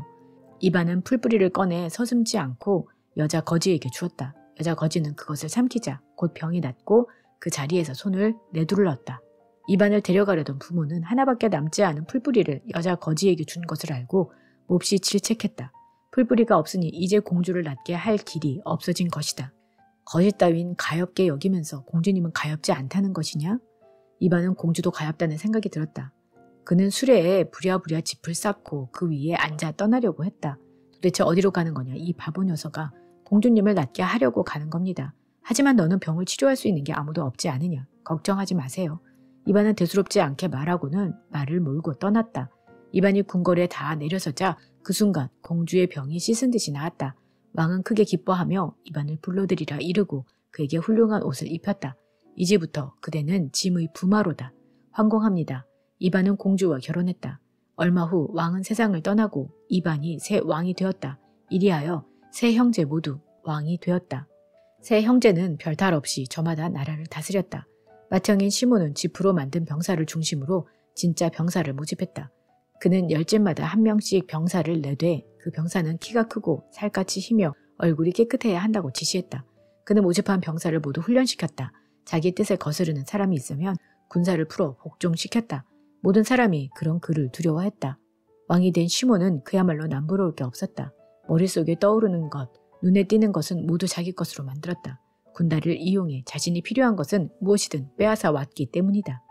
이반은 풀뿌리를 꺼내 서슴지 않고 여자 거지에게 주었다. 여자 거지는 그것을 삼키자 곧 병이 낫고 그 자리에서 손을 내둘렀다. 이반을 데려가려던 부모는 하나밖에 남지 않은 풀뿌리를 여자 거지에게 준 것을 알고 몹시 질책했다. 풀뿌리가 없으니 이제 공주를 낫게 할 길이 없어진 것이다. 거지 따윈 가엾게 여기면서 공주님은 가엾지 않다는 것이냐? 이반은 공주도 가엾다는 생각이 들었다. 그는 수레에 부랴부랴 짚을 쌓고 그 위에 앉아 떠나려고 했다. 도대체 어디로 가는 거냐 이 바보 녀석아. 공주님을 낫게 하려고 가는 겁니다. 하지만 너는 병을 치료할 수 있는 게 아무도 없지 않으냐. 걱정하지 마세요. 이반은 대수롭지 않게 말하고는 말을 몰고 떠났다. 이반이 궁궐에 다 내려서자 그 순간 공주의 병이 씻은 듯이 나았다. 왕은 크게 기뻐하며 이반을 불러들이라 이르고 그에게 훌륭한 옷을 입혔다. 이제부터 그대는 짐의 부마로다. 황공합니다. 이반은 공주와 결혼했다. 얼마 후 왕은 세상을 떠나고 이반이 새 왕이 되었다. 이리하여 세 형제 모두 왕이 되었다. 세 형제는 별탈 없이 저마다 나라를 다스렸다. 맏형인 시몬은 지프로 만든 병사를 중심으로 진짜 병사를 모집했다. 그는 열제마다 한 명씩 병사를 내되 그 병사는 키가 크고 살갗이 희며 얼굴이 깨끗해야 한다고 지시했다. 그는 모집한 병사를 모두 훈련시켰다. 자기 뜻에 거스르는 사람이 있으면 군사를 풀어 복종시켰다. 모든 사람이 그런 그를 두려워했다. 왕이 된 시몬은 그야말로 남부러울 게 없었다. 머릿속에 떠오르는 것, 눈에 띄는 것은 모두 자기 것으로 만들었다. 군다를 이용해 자신이 필요한 것은 무엇이든 빼앗아 왔기 때문이다.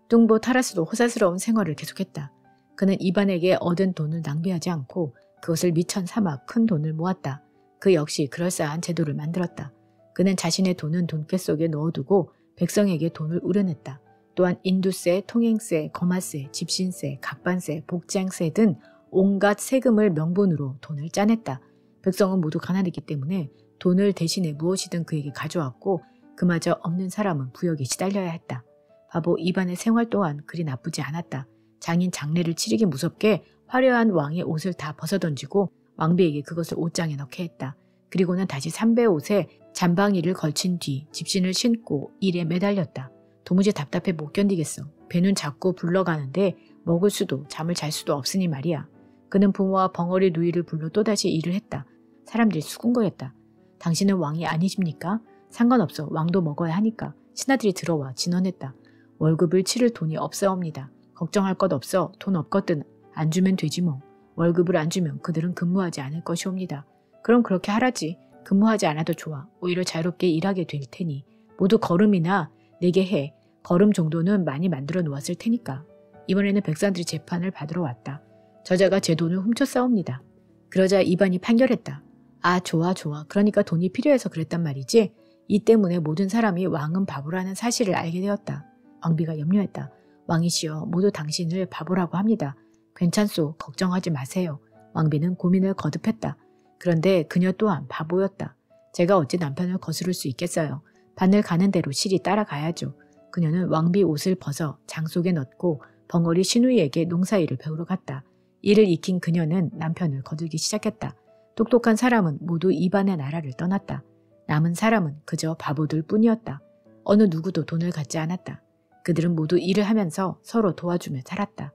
뚱보 타라스도 호사스러운 생활을 계속했다. 그는 이반에게 얻은 돈을 낭비하지 않고 그것을 미천 삼아 큰 돈을 모았다. 그 역시 그럴싸한 제도를 만들었다. 그는 자신의 돈은 돈깨 속에 넣어두고 백성에게 돈을 우려냈다. 또한 인두세, 통행세, 거마세, 집신세, 각반세, 복장세 등 온갖 세금을 명분으로 돈을 짜냈다. 백성은 모두 가난했기 때문에 돈을 대신에 무엇이든 그에게 가져왔고 그마저 없는 사람은 부역에 시달려야 했다. 바보 이반의 생활 또한 그리 나쁘지 않았다. 장인 장례를 치르기 무섭게 화려한 왕의 옷을 다 벗어던지고 왕비에게 그것을 옷장에 넣게 했다. 그리고는 다시 삼배 옷에 잠방이를 걸친 뒤 집신을 신고 일에 매달렸다. 도무지 답답해 못 견디겠어. 배는 자꾸 불러가는데 먹을 수도 잠을 잘 수도 없으니 말이야. 그는 부모와 벙어리 누이를 불러 또다시 일을 했다. 사람들이 수군거렸다. 당신은 왕이 아니십니까? 상관없어. 왕도 먹어야 하니까. 신하들이 들어와 진언했다. 월급을 치를 돈이 없사옵니다. 걱정할 것 없어. 돈 없거든 안 주면 되지 뭐. 월급을 안 주면 그들은 근무하지 않을 것이옵니다. 그럼 그렇게 하라지. 근무하지 않아도 좋아. 오히려 자유롭게 일하게 될 테니. 모두 걸음이나 내게 해. 걸음 정도는 많이 만들어 놓았을 테니까. 이번에는 백성들이 재판을 받으러 왔다. 저자가 제 돈을 훔쳤사옵니다. 그러자 이반이 판결했다. 아 좋아. 그러니까 돈이 필요해서 그랬단 말이지. 이 때문에 모든 사람이 왕은 바보라는 사실을 알게 되었다. 왕비가 염려했다. 왕이시여 모두 당신을 바보라고 합니다. 괜찮소. 걱정하지 마세요. 왕비는 고민을 거듭했다. 그런데 그녀 또한 바보였다. 제가 어찌 남편을 거스를 수 있겠어요. 바늘 가는 대로 실이 따라가야죠. 그녀는 왕비 옷을 벗어 장 속에 넣고 벙어리 시누이에게 농사일을 배우러 갔다. 이를 익힌 그녀는 남편을 거들기 시작했다. 똑똑한 사람은 모두 이반의 나라를 떠났다. 남은 사람은 그저 바보들 뿐이었다. 어느 누구도 돈을 갖지 않았다. 그들은 모두 일을 하면서 서로 도와주며 살았다.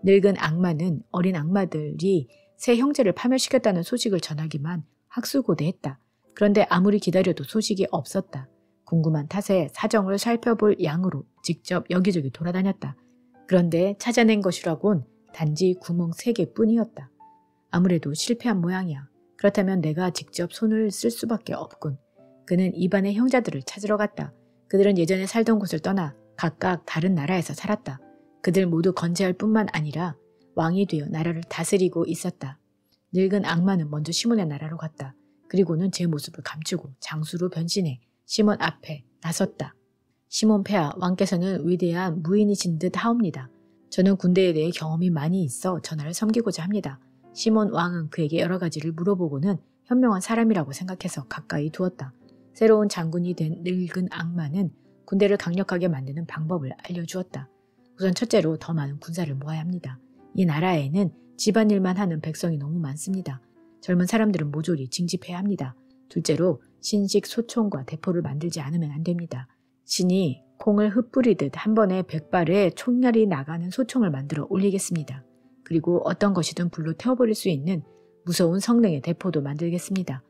늙은 악마는 어린 악마들이 세 형제를 파멸시켰다는 소식을 전하기만 학수고대했다. 그런데 아무리 기다려도 소식이 없었다. 궁금한 탓에 사정을 살펴볼 양으로 직접 여기저기 돌아다녔다. 그런데 찾아낸 것이라곤 단지 구멍 3개뿐이었다. 아무래도 실패한 모양이야. 그렇다면 내가 직접 손을 쓸 수밖에 없군. 그는 이반의 형제들을 찾으러 갔다. 그들은 예전에 살던 곳을 떠나 각각 다른 나라에서 살았다. 그들 모두 건재할 뿐만 아니라 왕이 되어 나라를 다스리고 있었다. 늙은 악마는 먼저 시몬의 나라로 갔다. 그리고는 제 모습을 감추고 장수로 변신해 시몬 앞에 나섰다. 시몬 폐하, 왕께서는 위대한 무인이신 듯 하옵니다. 저는 군대에 대해 경험이 많이 있어 전하를 섬기고자 합니다. 시몬 왕은 그에게 여러 가지를 물어보고는 현명한 사람이라고 생각해서 가까이 두었다. 새로운 장군이 된 늙은 악마는 군대를 강력하게 만드는 방법을 알려주었다. 우선 첫째로 더 많은 군사를 모아야 합니다. 이 나라에는 집안일만 하는 백성이 너무 많습니다. 젊은 사람들은 모조리 징집해야 합니다. 둘째로 신식 소총과 대포를 만들지 않으면 안 됩니다. 신이 콩을 흩뿌리듯 한 번에 100발의 총알이 나가는 소총을 만들어 올리겠습니다. 그리고 어떤 것이든 불로 태워버릴 수 있는 무서운 성능의 대포도 만들겠습니다.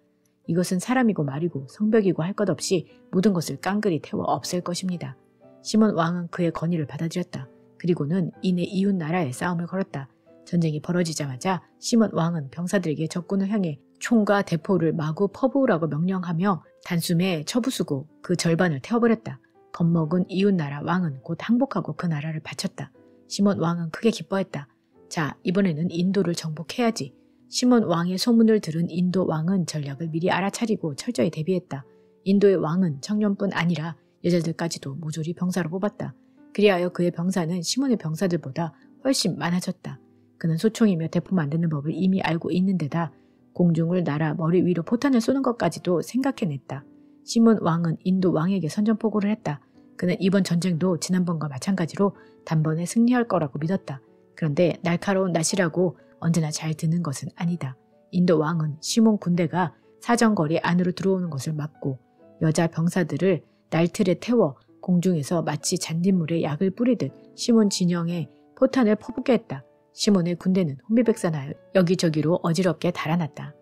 이것은 사람이고 말이고 성벽이고 할 것 없이 모든 것을 깡그리 태워 없앨 것입니다. 시몬 왕은 그의 건의를 받아들였다. 그리고는 이내 이웃 나라에 싸움을 걸었다. 전쟁이 벌어지자마자 시몬 왕은 병사들에게 적군을 향해 총과 대포를 마구 퍼부으라고 명령하며 단숨에 쳐부수고 그 절반을 태워버렸다. 겁먹은 이웃나라 왕은 곧 항복하고 그 나라를 바쳤다. 시몬 왕은 크게 기뻐했다. 자, 이번에는 인도를 정복해야지. 시몬 왕의 소문을 들은 인도 왕은 전략을 미리 알아차리고 철저히 대비했다. 인도의 왕은 청년뿐 아니라 여자들까지도 모조리 병사로 뽑았다. 그리하여 그의 병사는 시몬의 병사들보다 훨씬 많아졌다. 그는 소총이며 대포 만드는 법을 이미 알고 있는 데다 공중을 날아 머리 위로 포탄을 쏘는 것까지도 생각해냈다. 시몬 왕은 인도 왕에게 선전포고를 했다. 그는 이번 전쟁도 지난번과 마찬가지로 단번에 승리할 거라고 믿었다. 그런데 날카로운 낫이라고 언제나 잘 드는 것은 아니다. 인도 왕은 시몬 군대가 사정거리 안으로 들어오는 것을 막고 여자 병사들을 날틀에 태워 공중에서 마치 잔딧물에 약을 뿌리듯 시몬 진영에 포탄을 퍼붓게 했다. 시몬의 군대는 혼비백산하여 여기저기로 어지럽게 달아났다.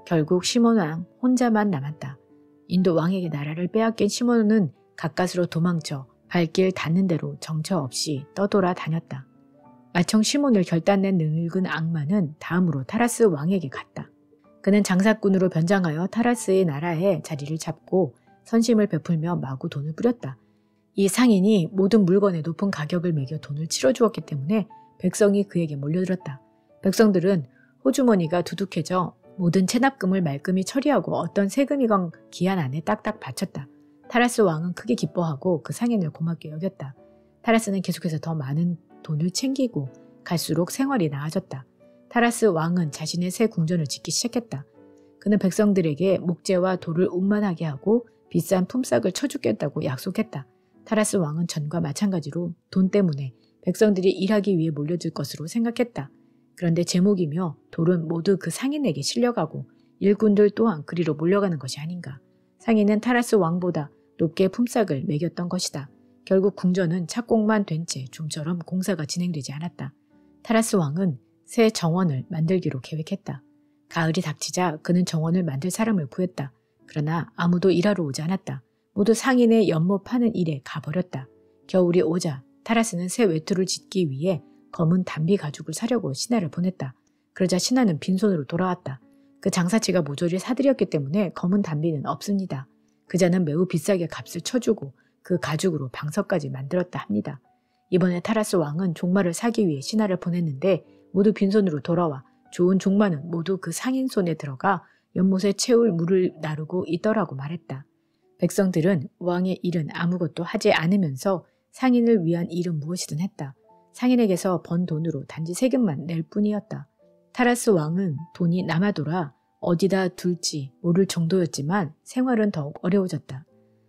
결국 시몬 왕 혼자만 남았다. 인도 왕에게 나라를 빼앗긴 시몬은 가까스로 도망쳐 발길 닿는 대로 정처 없이 떠돌아 다녔다. 마청 시몬을 결단낸 늙은 악마는 다음으로 타라스 왕에게 갔다. 그는 장사꾼으로 변장하여 타라스의 나라에 자리를 잡고 선심을 베풀며 마구 돈을 뿌렸다. 이 상인이 모든 물건에 높은 가격을 매겨 돈을 치러주었기 때문에 백성이 그에게 몰려들었다. 백성들은 호주머니가 두둑해져 모든 체납금을 말끔히 처리하고 어떤 세금이건 기한 안에 딱딱 바쳤다. 타라스 왕은 크게 기뻐하고 그 상인을 고맙게 여겼다. 타라스는 계속해서 더 많은 돈을 챙기고 갈수록 생활이 나아졌다. 타라스 왕은 자신의 새 궁전을 짓기 시작했다. 그는 백성들에게 목재와 돌을 운반하게 하고 비싼 품삯을 쳐주겠다고 약속했다. 타라스 왕은 전과 마찬가지로 돈 때문에 백성들이 일하기 위해 몰려들 것으로 생각했다. 그런데 제목이며 돌은 모두 그 상인에게 실려가고 일꾼들 또한 그리로 몰려가는 것이 아닌가. 상인은 타라스 왕보다 높게 품삯을 매겼던 것이다. 결국 궁전은 착공만 된 채 좀처럼 공사가 진행되지 않았다. 타라스 왕은 새 정원을 만들기로 계획했다. 가을이 닥치자 그는 정원을 만들 사람을 구했다. 그러나 아무도 일하러 오지 않았다. 모두 상인의 연못 파는 일에 가버렸다. 겨울이 오자 타라스는 새 외투를 짓기 위해 검은 담비 가죽을 사려고 신하를 보냈다. 그러자 신하는 빈손으로 돌아왔다. 그 장사치가 모조리 사들였기 때문에 검은 담비는 없습니다. 그자는 매우 비싸게 값을 쳐주고 그 가죽으로 방석까지 만들었다 합니다. 이번에 타라스 왕은 종마를 사기 위해 신하를 보냈는데 모두 빈손으로 돌아와 좋은 종마는 모두 그 상인 손에 들어가 연못에 채울 물을 나르고 있더라고 말했다. 백성들은 왕의 일은 아무것도 하지 않으면서 상인을 위한 일은 무엇이든 했다. 상인에게서 번 돈으로 단지 세금만 낼 뿐이었다. 타라스 왕은 돈이 남아돌아 어디다 둘지 모를 정도였지만 생활은 더욱 어려워졌다.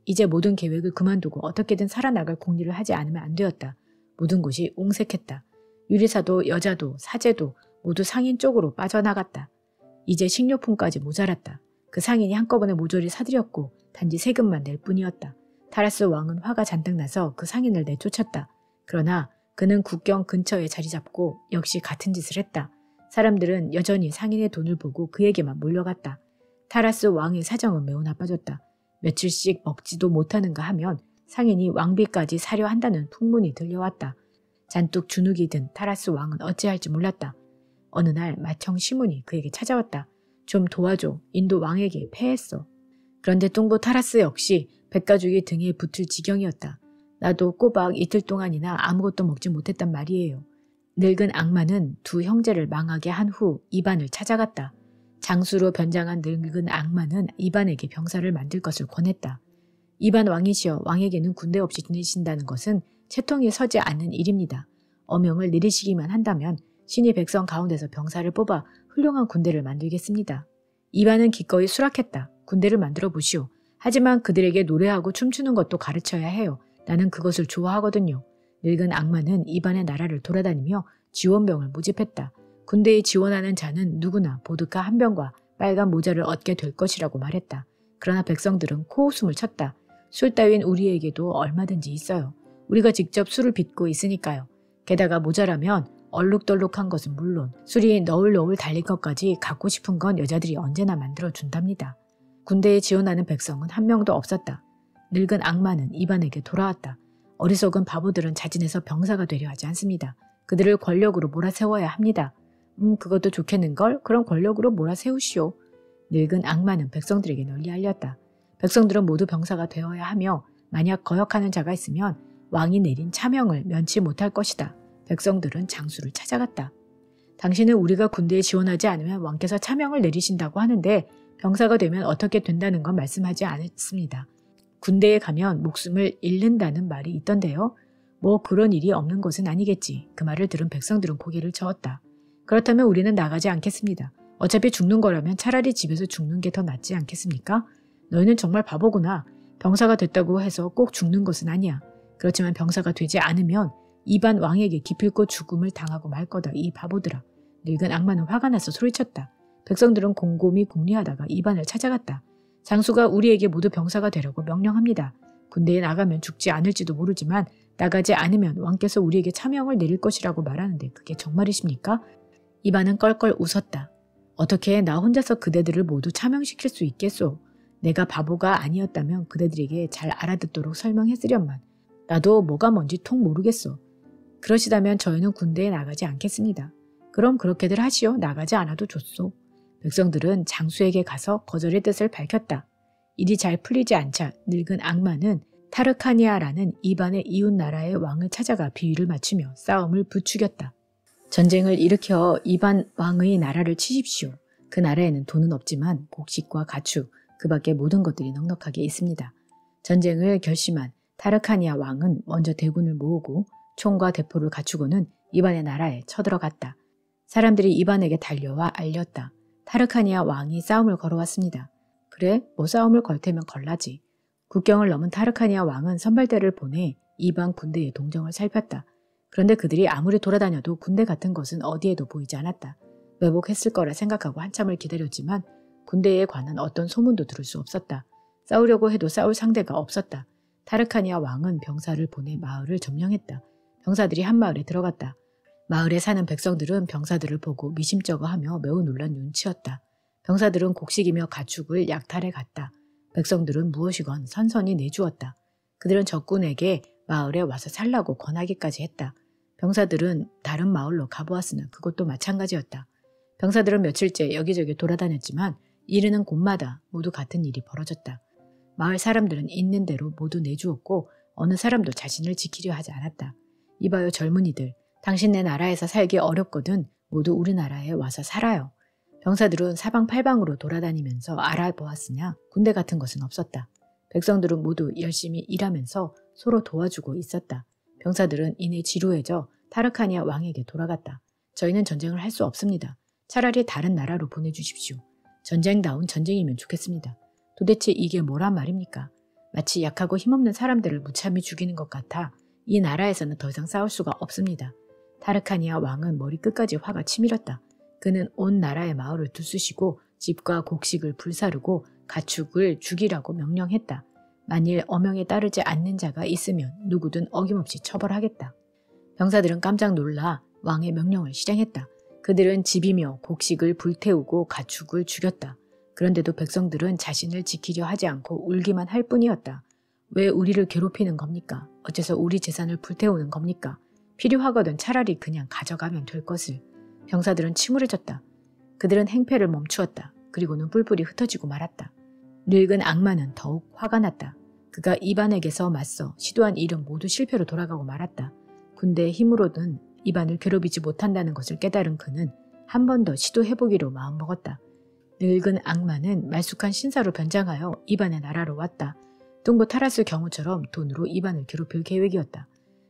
이제 모든 계획을 그만두고 어떻게든 살아나갈 공리를 하지 않으면 안 되었다. 모든 곳이 옹색했다. 유리사도 여자도 사제도 모두 상인 쪽으로 빠져나갔다. 이제 식료품까지 모자랐다. 그 상인이 한꺼번에 모조리 사들였고 단지 세금만 낼 뿐이었다. 타라스 왕은 화가 잔뜩 나서 그 상인을 내쫓았다. 그러나 그는 국경 근처에 자리 잡고 역시 같은 짓을 했다. 사람들은 여전히 상인의 돈을 보고 그에게만 몰려갔다. 타라스 왕의 사정은 매우 나빠졌다. 며칠씩 먹지도 못하는가 하면 상인이 왕비까지 사려 한다는 풍문이 들려왔다. 잔뜩 주눅이 든 타라스 왕은 어찌할지 몰랐다. 어느 날 마청 시몬이 그에게 찾아왔다. 좀 도와줘. 인도 왕에게 패했어. 그런데 뚱보 타라스 역시 백가죽이 등에 붙을 지경이었다. 나도 꼬박 이틀 동안이나 아무것도 먹지 못했단 말이에요. 늙은 악마는 두 형제를 망하게 한 후 이반을 찾아갔다. 장수로 변장한 늙은 악마는 이반에게 병사를 만들 것을 권했다. 이반 왕이시여, 왕에게는 군대 없이 지내신다는 것은 채통이 서지 않는 일입니다. 어명을 내리시기만 한다면 신이 백성 가운데서 병사를 뽑아 훌륭한 군대를 만들겠습니다. 이반은 기꺼이 수락했다. 군대를 만들어 보시오. 하지만 그들에게 노래하고 춤추는 것도 가르쳐야 해요. 나는 그것을 좋아하거든요. 늙은 악마는 이반의 나라를 돌아다니며 지원병을 모집했다. 군대에 지원하는 자는 누구나 보드카 한 병과 빨간 모자를 얻게 될 것이라고 말했다. 그러나 백성들은 코웃음을 쳤다. 술 따윈 우리에게도 얼마든지 있어요. 우리가 직접 술을 빚고 있으니까요. 게다가 모자라면 얼룩덜룩한 것은 물론 술이 너울너울 달릴 것까지 갖고 싶은 건 여자들이 언제나 만들어준답니다. 군대에 지원하는 백성은 한 명도 없었다. 늙은 악마는 이반에게 돌아왔다. 어리석은 바보들은 자진해서 병사가 되려 하지 않습니다. 그들을 권력으로 몰아세워야 합니다. 그것도 좋겠는걸? 그럼 권력으로 몰아세우시오. 늙은 악마는 백성들에게 널리 알렸다. 백성들은 모두 병사가 되어야 하며 만약 거역하는 자가 있으면 왕이 내린 차명을 면치 못할 것이다. 백성들은 장수를 찾아갔다. 당신은 우리가 군대에 지원하지 않으면 왕께서 차명을 내리신다고 하는데 병사가 되면 어떻게 된다는 건 말씀하지 않았습니다. 군대에 가면 목숨을 잃는다는 말이 있던데요. 뭐 그런 일이 없는 것은 아니겠지. 그 말을 들은 백성들은 고개를 저었다. 그렇다면 우리는 나가지 않겠습니다. 어차피 죽는 거라면 차라리 집에서 죽는 게 더 낫지 않겠습니까? 너희는 정말 바보구나. 병사가 됐다고 해서 꼭 죽는 것은 아니야. 그렇지만 병사가 되지 않으면 이반 왕에게 기필코 죽음을 당하고 말 거다. 이 바보들아. 늙은 악마는 화가 나서 소리쳤다. 백성들은 곰곰이 궁리하다가 이반을 찾아갔다. 장수가 우리에게 모두 병사가 되라고 명령합니다. 군대에 나가면 죽지 않을지도 모르지만 나가지 않으면 왕께서 우리에게 차명을 내릴 것이라고 말하는데 그게 정말이십니까? 이반은 껄껄 웃었다. 어떻게 나 혼자서 그대들을 모두 차명시킬 수 있겠소? 내가 바보가 아니었다면 그대들에게 잘 알아듣도록 설명했으련만. 나도 뭐가 뭔지 통 모르겠소. 그러시다면 저희는 군대에 나가지 않겠습니다. 그럼 그렇게들 하시오. 나가지 않아도 좋소. 백성들은 장수에게 가서 거절의 뜻을 밝혔다. 일이 잘 풀리지 않자 늙은 악마는 타르카니아라는 이반의 이웃 나라의 왕을 찾아가 비위를 맞추며 싸움을 부추겼다. 전쟁을 일으켜 이반 왕의 나라를 치십시오. 그 나라에는 돈은 없지만 곡식과 가축, 그 밖에 모든 것들이 넉넉하게 있습니다. 전쟁을 결심한 타르카니아 왕은 먼저 대군을 모으고 총과 대포를 갖추고는 이반의 나라에 쳐들어갔다. 사람들이 이반에게 달려와 알렸다. 타르카니아 왕이 싸움을 걸어왔습니다. 그래, 뭐 싸움을 걸 테면 걸라지. 국경을 넘은 타르카니아 왕은 선발대를 보내 이반 군대의 동정을 살폈다. 그런데 그들이 아무리 돌아다녀도 군대 같은 것은 어디에도 보이지 않았다. 매복했을 거라 생각하고 한참을 기다렸지만 군대에 관한 어떤 소문도 들을 수 없었다. 싸우려고 해도 싸울 상대가 없었다. 타르카니아 왕은 병사를 보내 마을을 점령했다. 병사들이 한 마을에 들어갔다. 마을에 사는 백성들은 병사들을 보고 미심쩍어하며 매우 놀란 눈치였다. 병사들은 곡식이며 가축을 약탈해 갔다. 백성들은 무엇이건 선선히 내주었다. 그들은 적군에게 마을에 와서 살라고 권하기까지 했다. 병사들은 다른 마을로 가보았으나 그것도 마찬가지였다. 병사들은 며칠째 여기저기 돌아다녔지만 이르는 곳마다 모두 같은 일이 벌어졌다. 마을 사람들은 있는 대로 모두 내주었고 어느 사람도 자신을 지키려 하지 않았다. 이봐요 젊은이들, 당신네 나라에서 살기 어렵거든 모두 우리나라에 와서 살아요. 병사들은 사방팔방으로 돌아다니면서 알아보았으나 군대 같은 것은 없었다. 백성들은 모두 열심히 일하면서 서로 도와주고 있었다. 병사들은 이내 지루해져 타르카니아 왕에게 돌아갔다. 저희는 전쟁을 할 수 없습니다. 차라리 다른 나라로 보내주십시오. 전쟁다운 전쟁이면 좋겠습니다. 도대체 이게 뭐란 말입니까? 마치 약하고 힘없는 사람들을 무참히 죽이는 것 같아 이 나라에서는 더 이상 싸울 수가 없습니다. 타르카니아 왕은 머리끝까지 화가 치밀었다. 그는 온 나라의 마을을 두수시고 집과 곡식을 불사르고 가축을 죽이라고 명령했다. 만일 어명에 따르지 않는 자가 있으면 누구든 어김없이 처벌하겠다. 병사들은 깜짝 놀라 왕의 명령을 실행했다. 그들은 집이며 곡식을 불태우고 가축을 죽였다. 그런데도 백성들은 자신을 지키려 하지 않고 울기만 할 뿐이었다. 왜 우리를 괴롭히는 겁니까? 어째서 우리 재산을 불태우는 겁니까? 필요하거든 차라리 그냥 가져가면 될 것을. 병사들은 침울해졌다. 그들은 행패를 멈추었다. 그리고는 뿔뿔이 흩어지고 말았다. 늙은 악마는 더욱 화가 났다. 그가 이반에게서 맞서 시도한 일은 모두 실패로 돌아가고 말았다. 군대의 힘으로는 이반을 괴롭히지 못한다는 것을 깨달은 그는 한 번 더 시도해보기로 마음먹었다. 늙은 악마는 말쑥한 신사로 변장하여 이반의 나라로 왔다. 뚱보 타라스 경우처럼 돈으로 이반을 괴롭힐 계획이었다.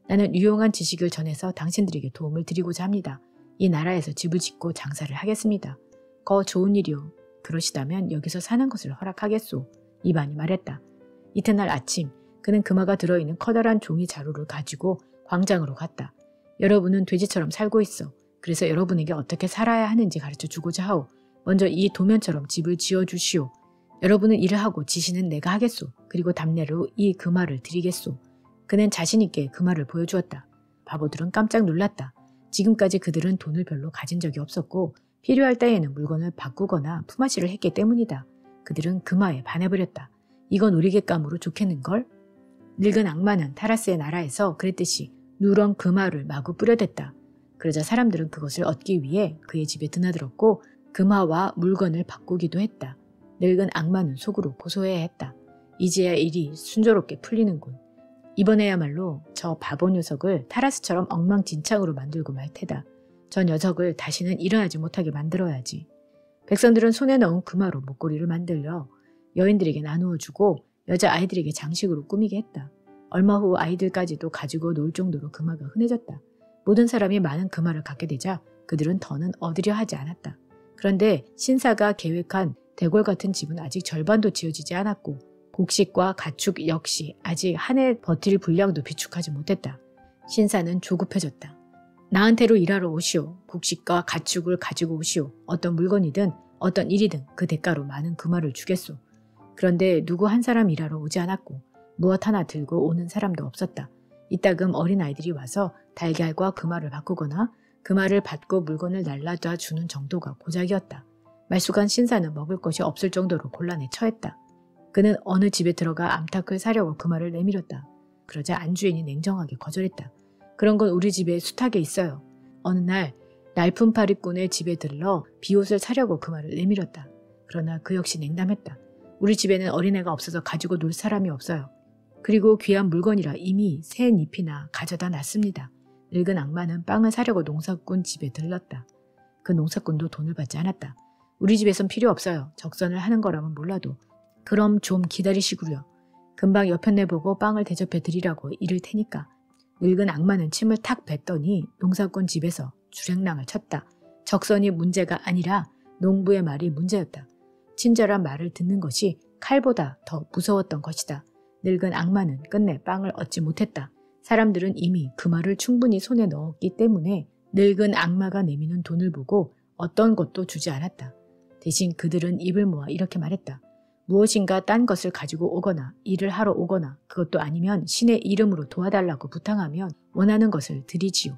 나는 유용한 지식을 전해서 당신들에게 도움을 드리고자 합니다. 이 나라에서 집을 짓고 장사를 하겠습니다. 거 좋은 일이오. 그러시다면 여기서 사는 것을 허락하겠소. 이반이 말했다. 이튿날 아침 그는 금화가 들어있는 커다란 종이 자루를 가지고 광장으로 갔다. 여러분은 돼지처럼 살고 있어. 그래서 여러분에게 어떻게 살아야 하는지 가르쳐 주고자 하오. 먼저 이 도면처럼 집을 지어주시오. 여러분은 일을 하고 지시는 내가 하겠소. 그리고 답례로 이 금화를 드리겠소. 그는 자신있게 금화를 보여주었다. 바보들은 깜짝 놀랐다. 지금까지 그들은 돈을 별로 가진 적이 없었고 필요할 때에는 물건을 바꾸거나 품앗이를 했기 때문이다. 그들은 금화에 반해버렸다. 이건 우리 객감으로 좋겠는걸? 늙은 악마는 타라스의 나라에서 그랬듯이 누런 금화를 마구 뿌려댔다. 그러자 사람들은 그것을 얻기 위해 그의 집에 드나들었고 금화와 물건을 바꾸기도 했다. 늙은 악마는 속으로 고소해했다. 이제야 일이 순조롭게 풀리는군. 이번에야말로 저 바보 녀석을 타라스처럼 엉망진창으로 만들고 말 테다. 저 녀석을 다시는 일어나지 못하게 만들어야지. 백성들은 손에 넣은 금화로 목걸이를 만들려 여인들에게 나누어 주고 여자아이들에게 장식으로 꾸미게 했다. 얼마 후 아이들까지도 가지고 놀 정도로 금화가 흔해졌다. 모든 사람이 많은 금화를 갖게 되자 그들은 더는 얻으려 하지 않았다. 그런데 신사가 계획한 대궐 같은 집은 아직 절반도 지어지지 않았고 곡식과 가축 역시 아직 한 해 버틸 분량도 비축하지 못했다. 신사는 조급해졌다. 나한테로 일하러 오시오. 곡식과 가축을 가지고 오시오. 어떤 물건이든 어떤 일이든 그 대가로 많은 금화를 주겠소. 그런데 누구 한 사람 일하러 오지 않았고 무엇 하나 들고 오는 사람도 없었다. 이따금 어린아이들이 와서 달걀과 금화를 바꾸거나 금화를 받고 물건을 날라다 주는 정도가 고작이었다. 말쑥한 신사는 먹을 것이 없을 정도로 곤란에 처했다. 그는 어느 집에 들어가 암탉을 사려고 금화를 내밀었다. 그러자 안주인이 냉정하게 거절했다. 그런 건 우리 집에 숱하게 있어요. 어느 날 날품 파리꾼의 집에 들러 비옷을 사려고 금화를 내밀었다. 그러나 그 역시 냉담했다. 우리 집에는 어린애가 없어서 가지고 놀 사람이 없어요. 그리고 귀한 물건이라 이미 새 잎이나 가져다 놨습니다. 늙은 악마는 빵을 사려고 농사꾼 집에 들렀다. 그 농사꾼도 돈을 받지 않았다. 우리 집에선 필요 없어요. 적선을 하는 거라면 몰라도. 그럼 좀 기다리시구려. 금방 여편네 보고 빵을 대접해 드리라고 이를 테니까. 늙은 악마는 침을 탁 뱉더니 농사꾼 집에서 주랭랑을 쳤다. 적선이 문제가 아니라 농부의 말이 문제였다. 친절한 말을 듣는 것이 칼보다 더 무서웠던 것이다. 늙은 악마는 끝내 빵을 얻지 못했다. 사람들은 이미 그 말을 충분히 손에 넣었기 때문에 늙은 악마가 내미는 돈을 보고 어떤 것도 주지 않았다. 대신 그들은 입을 모아 이렇게 말했다. 무엇인가 딴 것을 가지고 오거나 일을 하러 오거나 그것도 아니면 신의 이름으로 도와달라고 부탁하면 원하는 것을 드리지요.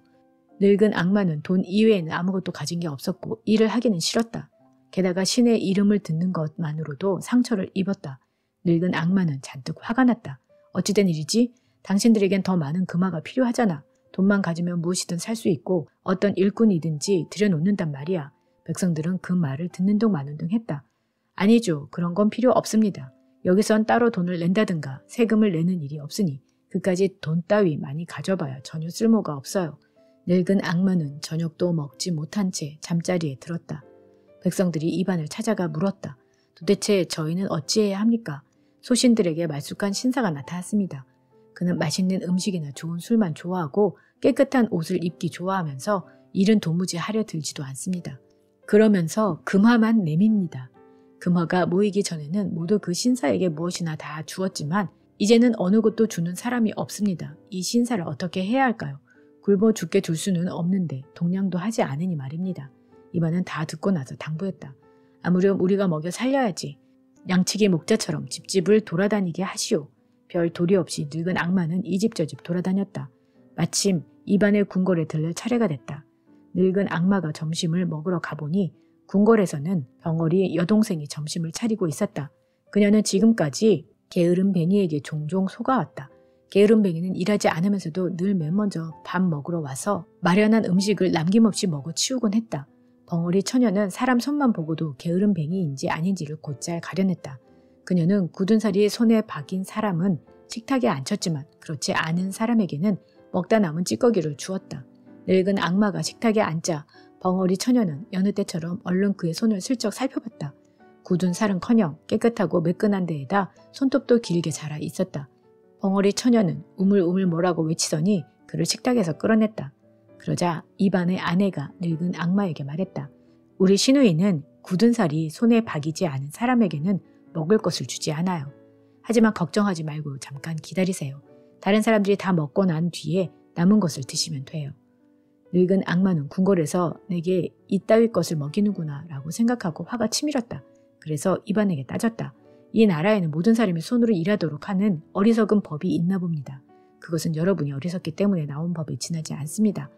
늙은 악마는 돈 이외에는 아무것도 가진 게 없었고 일을 하기는 싫었다. 게다가 신의 이름을 듣는 것만으로도 상처를 입었다. 늙은 악마는 잔뜩 화가 났다. 어찌된 일이지? 당신들에겐 더 많은 금화가 필요하잖아. 돈만 가지면 무엇이든 살 수 있고 어떤 일꾼이든지 들여놓는단 말이야. 백성들은 그 말을 듣는 둥 마는 둥 했다. 아니죠. 그런 건 필요 없습니다. 여기선 따로 돈을 낸다든가 세금을 내는 일이 없으니 그까지 돈 따위 많이 가져봐야 전혀 쓸모가 없어요. 늙은 악마는 저녁도 먹지 못한 채 잠자리에 들었다. 백성들이 입안을 찾아가 물었다. 도대체 저희는 어찌해야 합니까? 소신들에게 말쑥한 신사가 나타났습니다. 그는 맛있는 음식이나 좋은 술만 좋아하고 깨끗한 옷을 입기 좋아하면서 일은 도무지 하려 들지도 않습니다. 그러면서 금화만 내밉니다. 금화가 모이기 전에는 모두 그 신사에게 무엇이나 다 주었지만 이제는 어느 곳도 주는 사람이 없습니다. 이 신사를 어떻게 해야 할까요? 굶어 죽게 둘 수는 없는데 동냥도 하지 않으니 말입니다. 이반은 다 듣고 나서 당부했다. 아무렴 우리가 먹여 살려야지. 양치기 목자처럼 집집을 돌아다니게 하시오. 별 도리 없이 늙은 악마는 이 집 저 집 돌아다녔다. 마침 이반의 궁궐에 들를 차례가 됐다. 늙은 악마가 점심을 먹으러 가보니 궁궐에서는 병어리 여동생이 점심을 차리고 있었다. 그녀는 지금까지 게으름뱅이에게 종종 속아왔다. 게으름뱅이는 일하지 않으면서도 늘 맨 먼저 밥 먹으러 와서 마련한 음식을 남김없이 먹어 치우곤 했다. 벙어리 처녀는 사람 손만 보고도 게으름뱅이인지 아닌지를 곧잘 가려냈다. 그녀는 굳은 살이 손에 박인 사람은 식탁에 앉혔지만 그렇지 않은 사람에게는 먹다 남은 찌꺼기를 주었다. 늙은 악마가 식탁에 앉자 벙어리 처녀는 여느 때처럼 얼른 그의 손을 슬쩍 살펴봤다. 굳은 살은커녕 깨끗하고 매끈한 데에다 손톱도 길게 자라 있었다. 벙어리 처녀는 우물우물 뭐라고 외치더니 그를 식탁에서 끌어냈다. 그러자 이반의 아내가 늙은 악마에게 말했다. 우리 시누이는 굳은 살이 손에 박이지 않은 사람에게는 먹을 것을 주지 않아요. 하지만 걱정하지 말고 잠깐 기다리세요. 다른 사람들이 다 먹고 난 뒤에 남은 것을 드시면 돼요. 늙은 악마는 궁궐에서 내게 이따위 것을 먹이는구나 라고 생각하고 화가 치밀었다. 그래서 이반에게 따졌다. 이 나라에는 모든 사람이 손으로 일하도록 하는 어리석은 법이 있나 봅니다. 그것은 여러분이 어리석기 때문에 나온 법에 지나지 않습니다.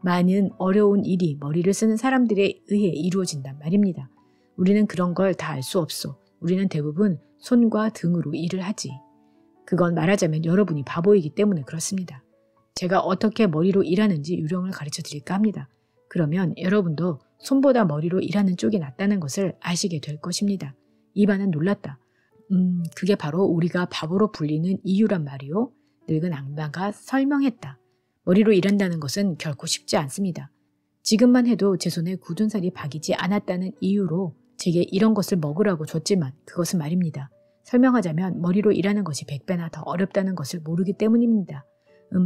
많은 어려운 일이 머리를 쓰는 사람들에 의해 이루어진단 말입니다. 우리는 그런 걸 다 알 수 없소. 우리는 대부분 손과 등으로 일을 하지. 그건 말하자면 여러분이 바보이기 때문에 그렇습니다. 제가 어떻게 머리로 일하는지 요령을 가르쳐 드릴까 합니다. 그러면 여러분도 손보다 머리로 일하는 쪽이 낫다는 것을 아시게 될 것입니다. 이반은 놀랐다. 그게 바로 우리가 바보로 불리는 이유란 말이오. 늙은 악마가 설명했다. 머리로 일한다는 것은 결코 쉽지 않습니다. 지금만 해도 제 손에 굳은 살이 박이지 않았다는 이유로 제게 이런 것을 먹으라고 줬지만 그것은 말입니다. 설명하자면 머리로 일하는 것이 100배나 더 어렵다는 것을 모르기 때문입니다.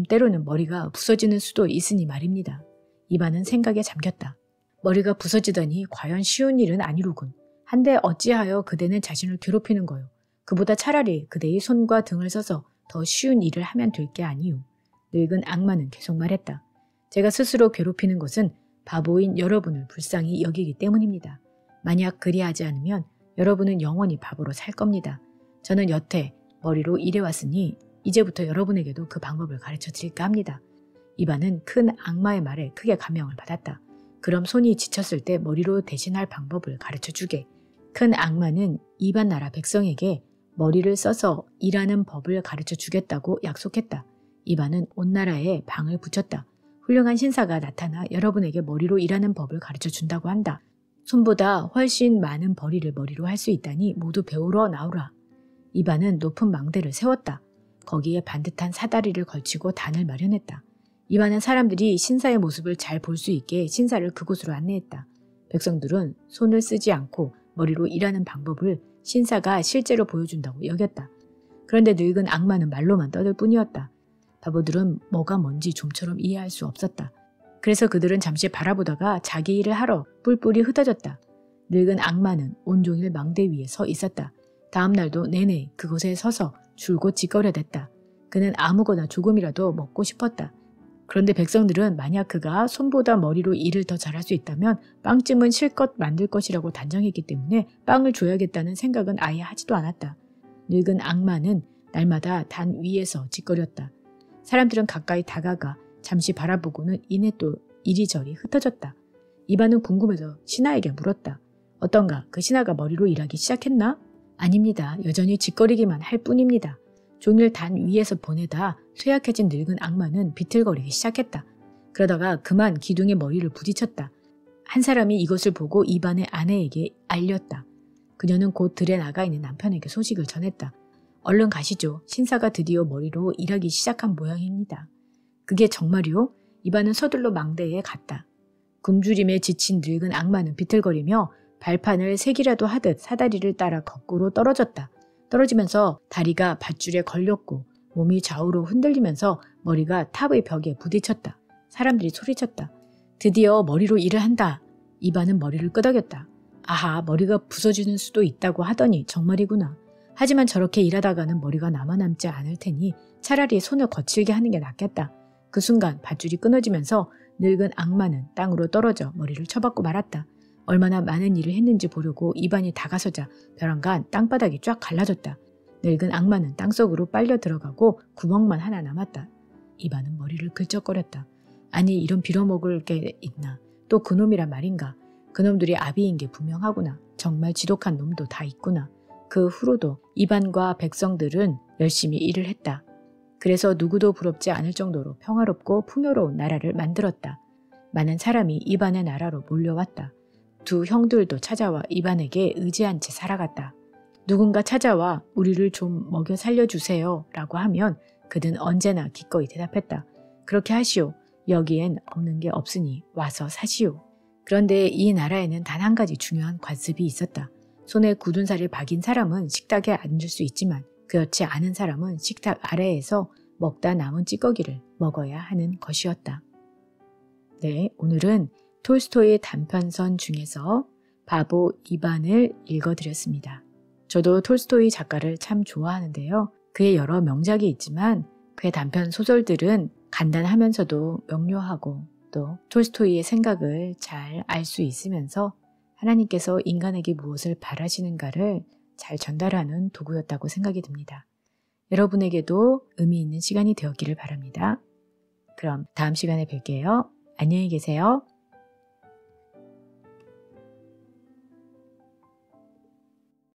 때로는 머리가 부서지는 수도 있으니 말입니다. 이반은 생각에 잠겼다. 머리가 부서지더니 과연 쉬운 일은 아니로군. 한데 어찌하여 그대는 자신을 괴롭히는 거요. 그보다 차라리 그대의 손과 등을 써서 더 쉬운 일을 하면 될 게 아니오. 늙은 악마는 계속 말했다. 제가 스스로 괴롭히는 것은 바보인 여러분을 불쌍히 여기기 때문입니다. 만약 그리하지 않으면 여러분은 영원히 바보로 살 겁니다. 저는 여태 머리로 일해왔으니 이제부터 여러분에게도 그 방법을 가르쳐 드릴까 합니다. 이반은 큰 악마의 말에 크게 감명을 받았다. 그럼 손이 지쳤을 때 머리로 대신할 방법을 가르쳐 주게. 큰 악마는 이반 나라 백성에게 머리를 써서 일하는 법을 가르쳐 주겠다고 약속했다. 이반은 온 나라에 방을 붙였다. 훌륭한 신사가 나타나 여러분에게 머리로 일하는 법을 가르쳐 준다고 한다. 손보다 훨씬 많은 벌이를 머리로 할 수 있다니 모두 배우러 나오라. 이반은 높은 망대를 세웠다. 거기에 반듯한 사다리를 걸치고 단을 마련했다. 이반은 사람들이 신사의 모습을 잘 볼 수 있게 신사를 그곳으로 안내했다. 백성들은 손을 쓰지 않고 머리로 일하는 방법을 신사가 실제로 보여준다고 여겼다. 그런데 늙은 악마는 말로만 떠들 뿐이었다. 바보들은 뭐가 뭔지 좀처럼 이해할 수 없었다. 그래서 그들은 잠시 바라보다가 자기 일을 하러 뿔뿔이 흩어졌다. 늙은 악마는 온종일 망대 위에 서 있었다. 다음 날도 내내 그곳에 서서 줄곧 짓거려댔다. 그는 아무거나 조금이라도 먹고 싶었다. 그런데 백성들은 만약 그가 손보다 머리로 일을 더 잘할 수 있다면 빵찜은 실컷 만들 것이라고 단정했기 때문에 빵을 줘야겠다는 생각은 아예 하지도 않았다. 늙은 악마는 날마다 단 위에서 짓거렸다. 사람들은 가까이 다가가 잠시 바라보고는 이내 또 이리저리 흩어졌다. 이반은 궁금해서 신하에게 물었다. 어떤가? 그 신하가 머리로 일하기 시작했나? 아닙니다. 여전히 짓거리기만 할 뿐입니다. 종일 단 위에서 보내다 쇠약해진 늙은 악마는 비틀거리기 시작했다. 그러다가 그만 기둥에 머리를 부딪혔다. 한 사람이 이것을 보고 이반의 아내에게 알렸다. 그녀는 곧 들에 나가 있는 남편에게 소식을 전했다. 얼른 가시죠. 신사가 드디어 머리로 일하기 시작한 모양입니다. 그게 정말이요? 이반은 서둘러 망대에 갔다. 굶주림에 지친 늙은 악마는 비틀거리며 발판을 세기라도 하듯 사다리를 따라 거꾸로 떨어졌다. 떨어지면서 다리가 밧줄에 걸렸고 몸이 좌우로 흔들리면서 머리가 탑의 벽에 부딪혔다. 사람들이 소리쳤다. 드디어 머리로 일을 한다. 이반은 머리를 끄덕였다. 아하, 머리가 부서지는 수도 있다고 하더니 정말이구나. 하지만 저렇게 일하다가는 머리가 남아남지 않을 테니 차라리 손을 거칠게 하는 게 낫겠다. 그 순간 밧줄이 끊어지면서 늙은 악마는 땅으로 떨어져 머리를 쳐박고 말았다. 얼마나 많은 일을 했는지 보려고 이반이 다가서자 벼랑간 땅바닥이 쫙 갈라졌다. 늙은 악마는 땅속으로 빨려 들어가고 구멍만 하나 남았다. 이반은 머리를 긁적거렸다. 아니, 이런 빌어먹을 게 있나. 또 그놈이란 말인가. 그놈들이 아비인 게 분명하구나. 정말 지독한 놈도 다 있구나. 그 후로도 이반과 백성들은 열심히 일을 했다. 그래서 누구도 부럽지 않을 정도로 평화롭고 풍요로운 나라를 만들었다. 많은 사람이 이반의 나라로 몰려왔다. 두 형들도 찾아와 이반에게 의지한 채 살아갔다. 누군가 찾아와 우리를 좀 먹여 살려주세요 라고 하면 그는 언제나 기꺼이 대답했다. 그렇게 하시오. 여기엔 없는 게 없으니 와서 사시오. 그런데 이 나라에는 단 한 가지 중요한 관습이 있었다. 손에 굳은 살을 박인 사람은 식탁에 앉을 수 있지만 그렇지 않은 사람은 식탁 아래에서 먹다 남은 찌꺼기를 먹어야 하는 것이었다. 네, 오늘은 톨스토이의 단편선 중에서 바보 이반을 읽어드렸습니다. 저도 톨스토이 작가를 참 좋아하는데요. 그의 여러 명작이 있지만 그의 단편 소설들은 간단하면서도 명료하고 또 톨스토이의 생각을 잘 알 수 있으면서 하나님께서 인간에게 무엇을 바라시는가를 잘 전달하는 도구였다고 생각이 듭니다. 여러분에게도 의미 있는 시간이 되었기를 바랍니다. 그럼 다음 시간에 뵐게요. 안녕히 계세요.